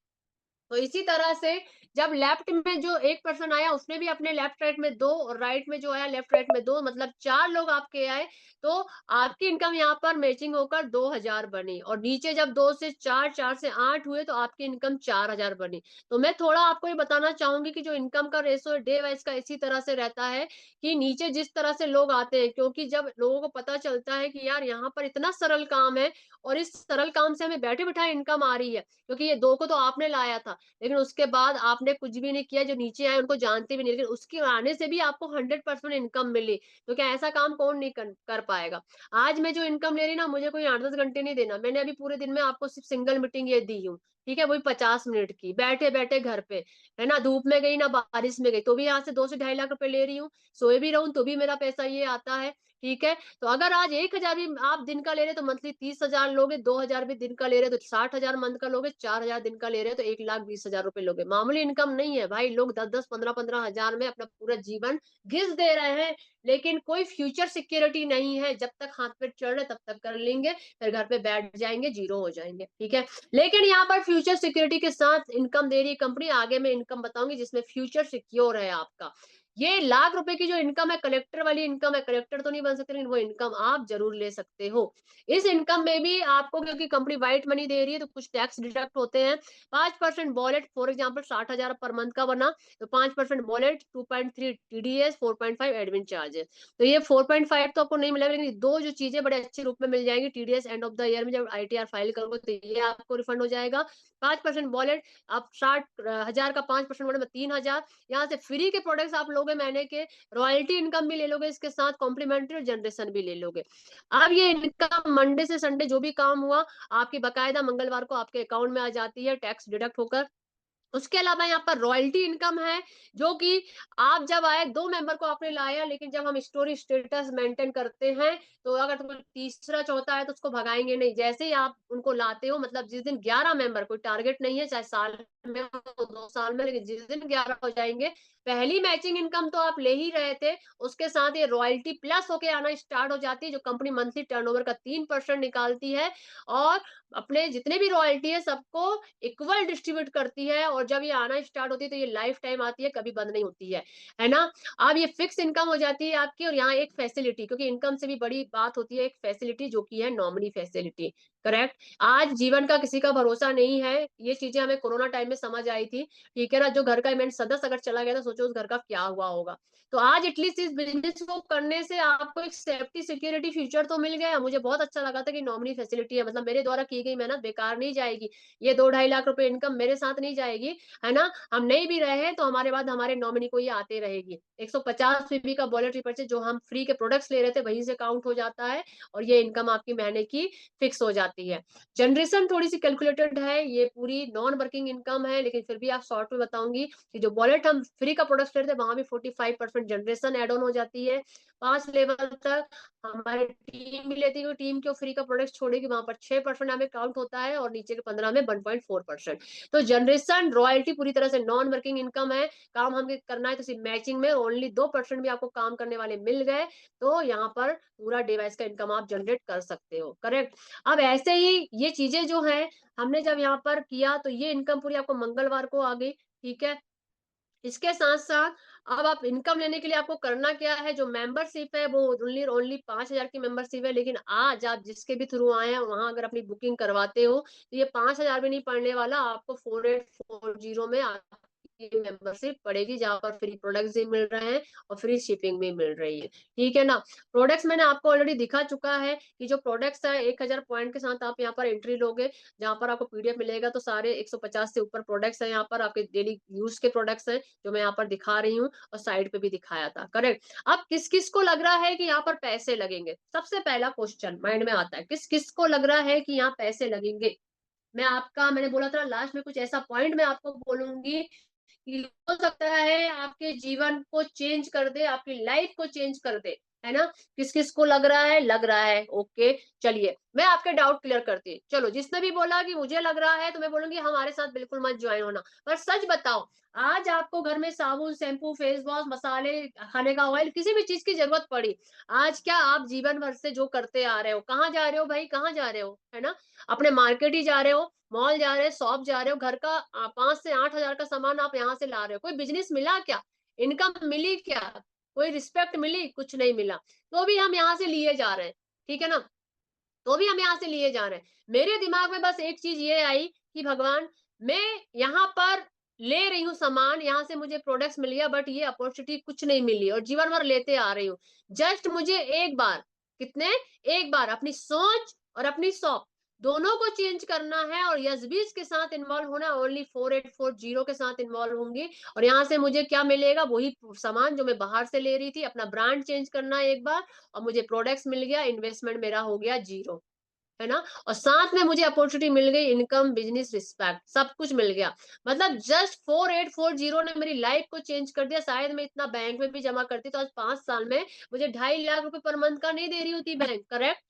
तो इसी तरह से जब लेफ्ट में जो एक पर्सन आया, उसने भी अपने लेफ्ट राइट में 2 और राइट में जो आया लेफ्ट राइट में 2, मतलब 4 लोग आपके आए, तो आपकी इनकम यहाँ पर मैचिंग होकर 2000 बनी, और नीचे जब 2 से 4, 4 से 8 हुए तो आपकी इनकम 4000 बनी। तो मैं थोड़ा आपको ये बताना चाहूँगी कि जो इनकम का रेशो है डे वाइज़ का इसी तरह से रहता है, कि नीचे जिस तरह से लोग आते हैं, क्योंकि जब लोगों को पता चलता है कि यार यहाँ पर इतना सरल काम है और इस सरल काम से हमें बैठे-बिठाए इनकम आ रही है, क्योंकि ये 2 को तो आपने लाया था। लेकिन उसके बाद आपने कुछ भी नहीं किया, जो नीचे आए उनको जानते भी नहीं, लेकिन उसके आने से भी आपको 100% इनकम मिली। तो क्या ऐसा काम कौन नहीं कर कर पाएगा? आज मैं जो इनकम ले रही ना, मुझे कोई 8-10 घंटे नहीं देना। मैंने अभी पूरे दिन में आपको सिर्फ़ सिंगल मीटिंग ये दी हूँ, ठीक है? वही 50 मिनट की, बैठे-बैठे घर पे, है ना? धूप में गई, ना बारिश में गई, तो भी यहाँ से 2 से ढाई लाख रुपए ले रही हूँ। सोए भी रहूँ तो भी मेरा पैसा ये आता है, ठीक है? तो अगर आज 1000 भी आप दिन का ले रहे हो तो मंथली 30,000 लोगे, 2000 भी दिन का ले रहे हो तो 60,000 मंथ का लोगे, 4000 दिन का ले रहे हो तो 1,20,000 रुपए लोगे। मामूली इनकम नहीं है भाई, लोग 10-10, 15-15 हज़ार में अपना पूरा जीवन घिस दे रहे हैं, लेकिन कोई फ्यूचर सिक्योरिटी नहीं है। जब तक हाथ पैर चल रहे तब तक कर लेंगे, फिर घर पे बैठ जाएँगे, ज़ीरो हो जाएँगे, ठीक है? लेकिन यहाँ पर फ्यूचर सिक्योरिटी के साथ इनकम दे रही है कंपनी, आगे मैं इनकम बताऊँगी जिसमें फ्यूचर सिक्योर है आपका। ये लाख रुपए की जो इनकम है, कलेक्टर वाली इनकम है, कलेक्टर तो नहीं बन सकते लेकिन वो इनकम आप ज़रूर ले सकते हो। इस इनकम में भी आपको, क्योंकि कंपनी व्हाइट मनी दे रही है, तो कुछ टैक्स डिडक्ट होते हैं। 5% wallet, for example 60,000 per month का बना, तो 5% वॉलेट, 2.3 टीडीएस, 4.5 एडमिन चार्जेस। तो ये 4.5 तो आपको नहीं मिलेगा, लेकिन 2 जो चीज़ें बड़े अच्छे रूप में मिल जाएँगी, TDS end of the year में जब आईटीआर फाइल करोगे तो ये आपको रिफंड हो जाएगा। 5% वॉलेट, आप 60,000 का 5% वॉलेट में 3,000, यहाँ से फ्री के प्रोडक्ट्स आप लोगे महीने के, रॉयल्टी इनकम भी ले लोगे, इसके साथ कॉम्प्लीमेंट्री और जनरेशन भी ले लोगे। अब ये इनकम मंडे से संडे जो भी काम हुआ, आपकी बाकायदा मंगलवार को आपके अकाउंट में आ जाती है, टैक्स डिडक्ट होकर। उसके अलावा यहाँ पर रॉयल्टी इनकम है, जो कि आप जब आए 2 मेंबर को आपने लाया, लेकिन जब हम स्टोरी स्टेटस मेंटेन करते हैं, तो अगर कोई तीसरा चौथा है तो उसको भगाएँगे नहीं। जैसे ही आप उनको लाते हो, मतलब जिस दिन 11 मेंबर, कोई टारगेट नहीं है, चाहे साल में हो, 2 साल में, लेकिन जिस दिन 11 हो जाएँगे, पहली मैचिंग इनकम तो आप ले ही रहे थे, उसके साथ ये रॉयल्टी प्लस होके आना स्टार्ट हो जाती है, जो कंपनी मंथली टर्नओवर का 3% निकालती है, और अपने जितने भी रॉयल्टी है सबको इक्वल डिस्ट्रीब्यूट करती है, और जब ये आना स्टार्ट होती है तो ये लाइफ टाइम आती है, कभी बंद नहीं होती है ना? अब ये फिक्स इनकम हो जाती है आपकी, और यहाँ एक फैसिलिटी, क्योंकि इनकम से भी बड़ी बात होती है एक फैसिलिटी, जो कि है नॉमिनी फैसिलिटी, करेक्ट? आज जीवन का किसी का भरोसा नहीं है, ये चीज़ें हमें कोरोना टाइम में समझ आई थी, ठीक है ना? जो घर का मेन सदस्य अगर चला गया तो सोचो उस घर का क्या हुआ होगा। तो आज एटलीस्ट इस बिज़नेस को करने से आपको एक सेफ्टी, सिक्योरिटी, फ्यूचर तो मिल गया। मुझे बहुत अच्छा लगा था कि नॉमिनी फैसिलिटी है, मतलब मेरे द्वारा की गई मेहनत बेकार नहीं जाएगी। ये 2 ढाई लाख रुपए इनकम मेरे साथ नहीं जाएगी, है ना? हम नहीं भी रहे तो हमारे बाद हमारे नॉमिनी को ये आते रहेगी। 150 पीबी का वॉलेट रिपर्चेज़ जो हम फ्री के प्रोडक्ट्स ले रहे थे, वहीं से काउंट हो जाता है, और ये इनकम आपकी महीने की फिक्स हो जाती है। जनरेशन थोड़ी-सी कैलकुलेटेड है, ये पूरी नॉन वर्किंग इनकम है, लेकिन फिर भी आप शॉर्ट में बताऊँगी कि जो वॉलेट हम फ्री का प्रोडक्ट्स ले रहे थे, वहाँ भी 45% जनरेशन ऐड ऑन हो जाती है। 5 लेवल तक हमारी टीम भी लेती है, टीम जो फ्री का प्रोडक्ट छोड़ेगी वहाँ पर 6% हमें काउंट होता है, और नीचे के 15 में 1.4%। तो जनरेशन रॉयल्टी पूरी तरह से नॉन वर्किंग इनकम है। काम हमें करना है तो सिर्फ मैचिंग में ओनली 2% भी आपको काम करने वाले मिल गए, तो यहाँ पर पूरा डिवाइस का इनकम आप जनरेट कर सकते हो, करेक्ट? अब ऐसे ही ये चीज़ें जो हैं, हमने जब यहाँ पर किया तो ये इनकम पूरी आपको मंगलवार को आ गई, ठीक है? इसके साथ-साथ अब आप इनकम लेने के लिए आपको करना क्या है, जो मेंबरशिप है वो ओनली ओनली 5,000 की मेंबरशिप है, लेकिन आज आप जिसके भी थ्रू आए हैं, वहाँ अगर अपनी बुकिंग करवाते हो, तो ये 5,000 भी नहीं पड़ने वाला, आपको 4840 में आपकी मेंबरशिप पड़ेगी, जहाँ पर फ्री प्रोडक्ट्स भी मिल रहे हैं और फ्री शिपिंग भी मिल रही है, ठीक है ना? प्रोडक्ट्स मैंने आपको ऑलरेडी दिखा चुका है कि जो प्रोडक्ट्स हैं, 1000 पॉइंट के साथ आप यहाँ पर एंट्री लोगे, जहाँ पर आपको पीडीएफ मिलेगा, तो सारे 150 से ऊपर प्रोडक्ट्स हैं, यहाँ पर आपके डेली यूज़ के प्रोडक्ट्स हैं, जो मैं यहाँ पर दिखा रही हूँ, और साइड पे भी दिखाया था, करेक्ट? अब किस-किस को लग रहा है कि यहाँ पर पैसे लगेंगे? सबसे पहला क्वेश्चन माइंड में आता है, किस-किस को लग रहा है कि यहाँ पैसे लगेंगे? मैंने बोला था लास्ट में कुछ ऐसा पॉइंट मैं आपको बोलूँगी कि हो सकता है आपके जीवन को चेंज कर दे, आपकी लाइफ को चेंज कर दे, है ना? किस-किस को लग रहा है? लग रहा है, ओके, चलिए, मैं आपके डाउट क्लियर करती हूँ। चलो, जिसने भी बोला कि मुझे लग रहा है, तो मैं बोलूँगी हमारे साथ बिल्कुल मत जॉइन होना। पर सच बताओ, आज आपको घर में साबुन, शैम्पू, फेस वॉश, मसाले, खाने का ऑयल, किसी भी चीज़ की ज़रूरत पड़ी, आज क्या आप जीवन भर से जो करते आ रहे हो, कहाँ जा रहे हो भाई, कहाँ जा रहे हो? है ना? अपने मार्केट ही जा रहे हो, मॉल जा रहे हो, शॉप जा रहे हो, घर का 5 से 8,000 का सामान आप यहाँ से ला रहे हो। कोई बिज़नेस मिला क्या? इनकम मिली क्या? कोई रिस्पेक्ट मिली? कुछ नहीं मिला। तो भी हम यहाँ से लिए जा रहे हैं, ठीक है ना? तो भी हम यहाँ से लिए जा रहे हैं। मेरे दिमाग में बस एक चीज़ ये आई कि भगवान, मैं यहाँ पर ले रही हूँ सामान, यहाँ से मुझे प्रोडक्ट्स मिल गया, बट ये अपॉर्च्युनिटी कुछ नहीं मिली और जीवन भर लेते आ रही हूँ। जस्ट मुझे एक बार, कितने? एक बार अपनी सोच और अपनी शॉप दोनों को चेंज करना है, और यस-बीस के साथ इन्वॉल्व होना, ओनली 4840 के साथ इन्वॉल्व होंगी, और यहाँ से मुझे क्या मिलेगा? वही सामान जो मैं बाहर से ले रही थी, अपना ब्रांड चेंज करना है एक बार, और मुझे प्रोडक्ट्स मिल गया, इन्वेस्टमेंट मेरा हो गया ज़ीरो, है ना? और साथ में मुझे अपॉर्च्युनिटी मिल गई, इनकम, बिज़नेस, रिस्पेक्ट, सब कुछ मिल गया। मतलब जस्ट 4840 ने मेरी लाइफ़ को चेंज कर दिया। शायद मैं इतना बैंक में भी जमा करती तो आज 5 साल में मुझे 2.5 लाख रुपए पर मंथ का नहीं दे रही होती बैंक, करेक्ट?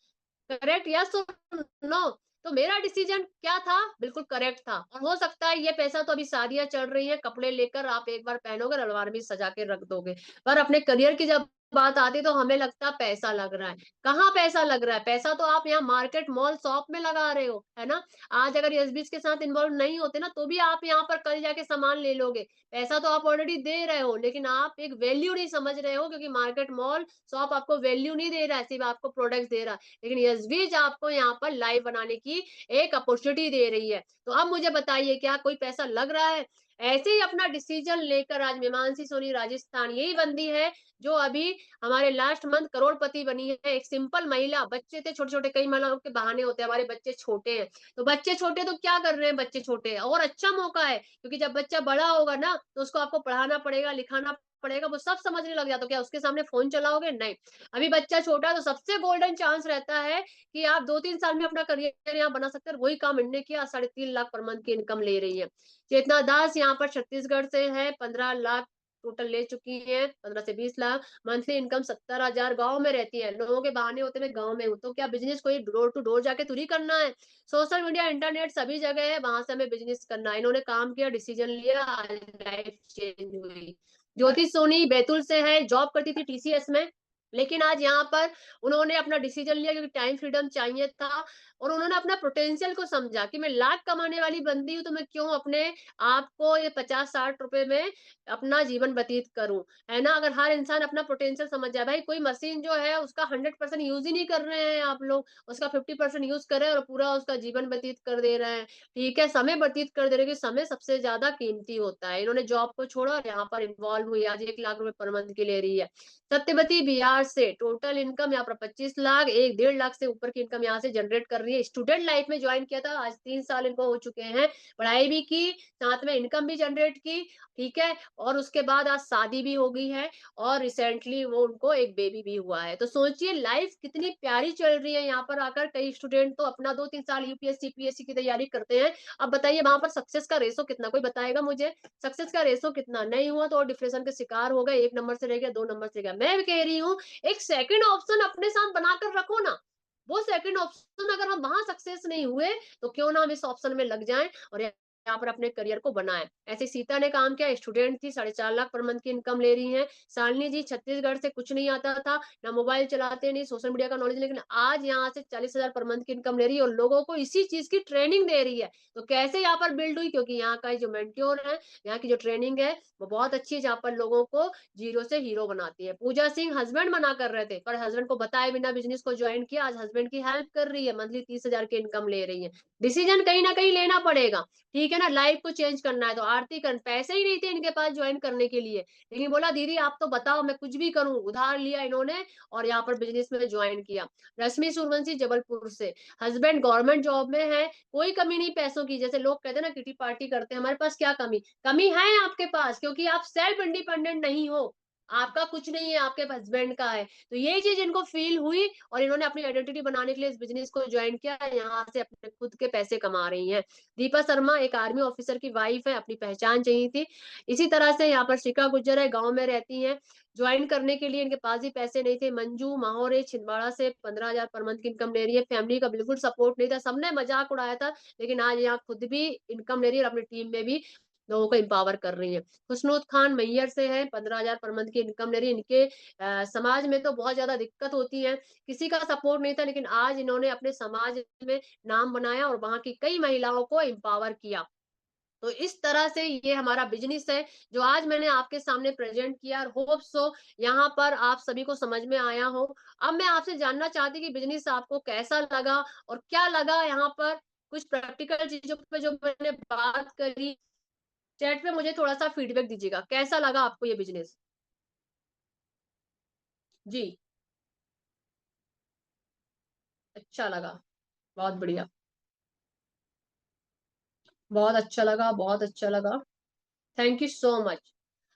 करेक्ट, यस और नो? तो मेरा डिसीजन क्या था? बिल्कुल करेक्ट था, और हो सकता है ये पैसा तो अभी शादियाँ चल रही हैं, कपड़े लेकर आप एक बार पहनोगे और अलमारी में सजा के रख दोगे। पर अपने करियर की जब बात आती है तो हमें लगता है पैसा लग रहा है। कहाँ पैसा लग रहा है? पैसा तो आप यहाँ मार्केट, मॉल, शॉप में लगा रहे हो, है ना? आज अगर एसबीज के साथ इन्वॉल्व नहीं होते ना, तो भी आप यहाँ पर कल जाके सामान ले लोगे। पैसा तो आप ऑलरेडी दे रहे हो, लेकिन आप एक वैल्यू नहीं समझ रहे हो, क्योंकि मार्केट, मॉल, शॉप आपको वैल्यू नहीं दे रहा है, सिर्फ आपको प्रोडक्ट्स दे रहा है। लेकिन यशबीज आपको यहाँ पर लाइव बनाने की एक अपॉर्चुनिटी दे रही है। तो अब मुझे बताइए, क्या कोई पैसा लग रहा है? ऐसे ही अपना डिसीजन लेकर आज मीमांसी सोनी राजस्थान यही बंदी है, जो अभी हमारे लास्ट मंथ करोड़पति बनी है। एक सिंपल महिला, बच्चे थे छोटे-छोटे, कई महिलाओं के बहाने होते हैं, हमारे बच्चे छोटे हैं। तो बच्चे छोटे तो क्या कर रहे हैं बच्चे छोटे? और अच्छा मौका है, क्योंकि जब बच्चा बड़ा होगा ना, तो उसको आपको पढ़ाना पड़ेगा, लिखाना पड़ेगा, वो सब समझने लग जाते हो। क्या उसके सामने फ़ोन चलाओगे? नहीं। अभी बच्चा छोटा है तो सबसे गोल्डन चांस रहता है कि आप 2-3 साल में अपना करियर यहाँ बना सकते हैं और वही काम इन्होंने किया, 3.5 लाख पर मंथ की इनकम ले रही है। चेतना दास यहाँ पर छत्तीसगढ़ से है, 15 लाख टोटल ले चुकी हैं, 15 से 20 लाख, मंथली इनकम 70,000, गाँव में रहती है। लोगों के बहाने होते हैं मैं गाँव में हूँ, तो क्या बिज़नेस कोई डोर टू डोर जाके थोड़ी करना है। सोशल मीडिया, इंटरनेट सभी जगह है, वहाँ से हमें बिज़नेस करना है। इन्होंने काम किया, डिसीजन लिया, आज लाइफ चेंज हुई। ज्योति सोनी बैतूल से है, जॉब करती थी टीसीएस में, लेकिन आज यहाँ पर उन्होंने अपना डिसीजन लिया क्योंकि टाइम फ्रीडम चाहिए था और उन्होंने अपना पोटेंशियल को समझा कि मैं लाख कमाने वाली बंदी हूँ, तो मैं क्यों अपने आप को ये 50-60 रुपए में अपना जीवन व्यतीत करूँ, है ना? अगर हर इंसान अपना पोटेंशियल समझ जाए, भाई कोई मशीन जो है उसका 100% यूज़ ही नहीं कर रहे हैं आप लोग, उसका 50% यूज़ कर रहे हैं और पूरा उसका जीवन व्यतीत कर दे रहे हैं, ठीक है? समय व्यतीत कर दे रहे हैं, क्योंकि समय सबसे ज़्यादा कीमती होता है। इन्होंने जॉब को छोड़ा और यहाँ पर इन्वॉल्व हुई, आज 1 लाख रुपए पर मंथ की ले रही है। सत्यवती बिहार से टोटल इनकम यहाँ पर 25 लाख, 1 डेढ़ लाख से ऊपर की इनकम यहाँ से जनरेट कर रही है। स्टूडेंट लाइफ में जॉइन किया था, आज 3 साल इनको हो चुके हैं। पढ़ाई भी की, साथ में इनकम भी जनरेट की, ठीक है? और उसके बाद आज शादी भी हो गई है और रिसेंटली वो उनको एक बेबी भी हुआ है। तो सोचिए लाइफ कितनी प्यारी चल रही है, यहाँ पर आकर कई स्टूडेंट तो अपना 2-3 साल यूपीएससी, पीएससी की तैयारी करते हैं। अब बताइए वहाँ पर सक्सेस का रेशो कितना, कोई बताएगा मुझे? सक्सेस का रेशो कितना? नहीं हुआ तो डिप्रेशन के शिकार हो गए, 1 नंबर से रह गया, 2 नंबर से गया। मैं भी कह रही हूँ, एक सेकंड ऑप्शन अपने साथ बनाकर रखो ना। वो सेकंड ऑप्शन अगर हम वहाँ सक्सेस नहीं हुए, तो क्यों ना हम इस ऑप्शन में लग जाएँ और यहाँ पर अपने करियर को बनाएँ। ऐसे सीता ने काम किया, स्टूडेंट थी, 4.5 लाख पर मंथ की इनकम ले रही हैं। शालिनी जी छत्तीसगढ़ से, कुछ नहीं आता था, ना मोबाइल चलाते, नहीं सोशल मीडिया का नॉलेज, लेकिन आज यहाँ से 40,000 पर मंथ की इनकम ले रही है और लोगों को इसी चीज़ की ट्रेनिंग दे रही है। तो कैसे यहाँ पर बिल्ड हुई? क्योंकि यहाँ का जो मेंटोर है, यहाँ की जो ट्रेनिंग है, वो बहुत अच्छी है, जहाँ पर लोगों को ज़ीरो से हीरो बनाती है। पूजा सिंह हस्बैंड मना कर रहे थे, पर हस्बैंड को बताए बिना बिज़नेस को जॉइन किया, आज हस्बैंड की हेल्प कर रही है, मंथली 30,000 की इनकम ले रही है। डिसीज़न कहीं न कहीं लेना पड़ेगा, ठीक है ना? लाइफ़ को चेंज करना है तो आरती कर, पैसे ही नहीं थे इनके पास जॉइन करने के लिए, लेकिन बोला दीदी आप तो बताओ मैं कुछ भी करूँ, उधार लिया इन्होंने और यहाँ पर बिज़नेस में जॉइन किया। रश्मि सूर्यवंशी जबलपुर से, हस्बैंड गवर्नमेंट जॉब में है, कोई कमी नहीं पैसों की, जैसे लोग कहते हैं ना किटी पार्टी करते हैं, हमारे पास क्या कमी? कमी है आपके पास क्योंकि आप सेल्फ इंडिपेंडेंट नहीं हो। आपका कुछ नहीं है, आपके हस्बैंड का है। तो यही चीज़ इनको फ़ील हुई और इन्होंने अपनी आइडेंटिटी बनाने के लिए इस बिज़नेस को जॉइन किया, यहाँ से अपने खुद के पैसे कमा रही हैं। दीपा शर्मा एक आर्मी ऑफिसर की वाइफ़ है, अपनी पहचान चाहिए थी। इसी तरह से यहाँ पर शिखा गुर्जर है, गाँव में रहती हैं। जॉइन करने के लिए इनके पास भी पैसे नहीं थे। मंजू माहौरे छिंदवाड़ा से 15,000 पर मंथ की इनकम ले रही है। फैमिली का बिल्कुल सपोर्ट नहीं था, सबने मज़ाक उड़ाया था, लेकिन आज यहाँ खुद भी इनकम ले रही है और अपनी टीम में भी लोगों को एम्पावर कर रही हैं। खुशनूर खान मैहर से है, 15,000 पर मंथ की इनकम ले रही है। इनके समाज में तो बहुत ज़्यादा दिक्कत होती है, किसी का सपोर्ट नहीं था, लेकिन आज इन्होंने अपने समाज में नाम बनाया और वहाँ की कई महिलाओं को एम्पावर किया। तो इस तरह से ये हमारा बिज़नेस है, जो आज मैंने आपके सामने प्रेज़ेंट किया और होप सो यहाँ पर आप सभी को समझ में आया हो। अब मैं आपसे जानना चाहती कि बिज़नेस आपको कैसा लगा और क्या लगा यहाँ पर? कुछ प्रैक्टिकल चीज़ों पे जो मैंने बात करी, चैट पे मुझे थोड़ा-सा फीडबैक दीजिएगा। कैसा लगा आपको ये बिज़नेस? जी, अच्छा लगा। बहुत बढ़िया। बहुत अच्छा लगा, बहुत अच्छा लगा। Thank you so much.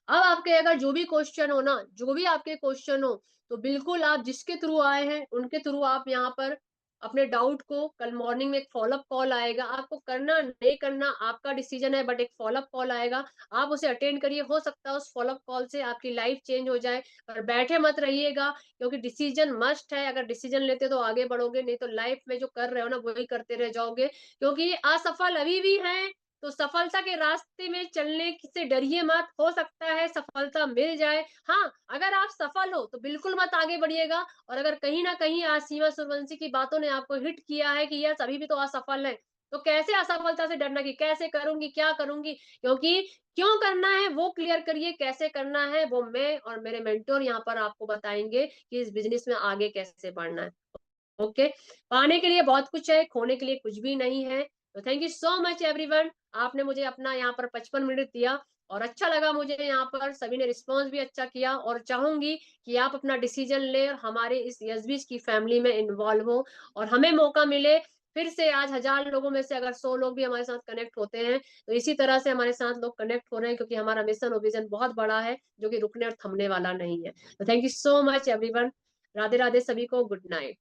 अब आपके अगर जो भी क्वेश्चन हो ना, जो भी आपके क्वेश्चन हो, तो बिल्कुल आप जिसके थ्रू आए हैं, उनके थ्रू आप यहाँ पर अपने डाउट को, कल मॉर्निंग में एक फ़ॉलो-अप कॉल आएगा, आपको करना, नहीं करना आपका डिसीज़न है, बट एक फ़ॉलो-अप कॉल आएगा, आप उसे अटेंड करिए, हो सकता है उस फ़ॉलो-अप कॉल से आपकी लाइफ़ चेंज हो जाए, पर बैठे मत रहिएगा क्योंकि डिसीज़न मस्ट है, अगर डिसीज़न लेते हो तो आगे बढ़ोगे, नहीं तो लाइफ़ में जो कर रहे हो ना, वही करते रह जाओगे, क्योंकि असफल अभी भी हैं, तो सफलता के रास्ते में चलने से डरिए मत, हो सकता है सफलता मिल जाए। हाँ, अगर आप सफल हो तो बिल्कुल मत आगे बढ़िएगा और अगर कहीं न कहीं आज सीमा सूर्यवंशी की बातों ने आपको हिट किया है कि यस अभी भी तो असफल हैं, तो कैसे असफलता से डरना कि कैसे करूँगी, क्या करूँगी? क्योंकि क्यों करना है वो क्लियर करिए, कैसे करना है वो मैं और मेरे मेंटर यहाँ पर आपको बताएँगे कि इस बिज़नेस में आगे कैसे बढ़ना है। ओके, पाने के लिए बहुत कुछ है, खोने के लिए कुछ भी नहीं है। तो thank you so much everyone, आपने मुझे अपना यहाँ पर 55 मिनट दिया और अच्छा लगा मुझे यहाँ पर सभी ने रिस्पॉन्स भी अच्छा किया और चाहूँगी कि आप अपना डिसीज़न लें और हमारे इस यस बीच की फैमिली में इन्वॉल्व हो और हमें मौका मिले फिर से आज 1000 लोगों में से अगर 100 लोग भी हमारे साथ कनेक्ट होते हैं, तो इसी तरह से हमारे साथ लोग कनेक्ट हो रहे हैं क्योंकि हमारा मिशन और विज़न बहुत बड़ा है, जो कि रुकने और थमने वाला नहीं है। तो thank you so much everyone. Radhe Radhe सभी को, गुड नाइट।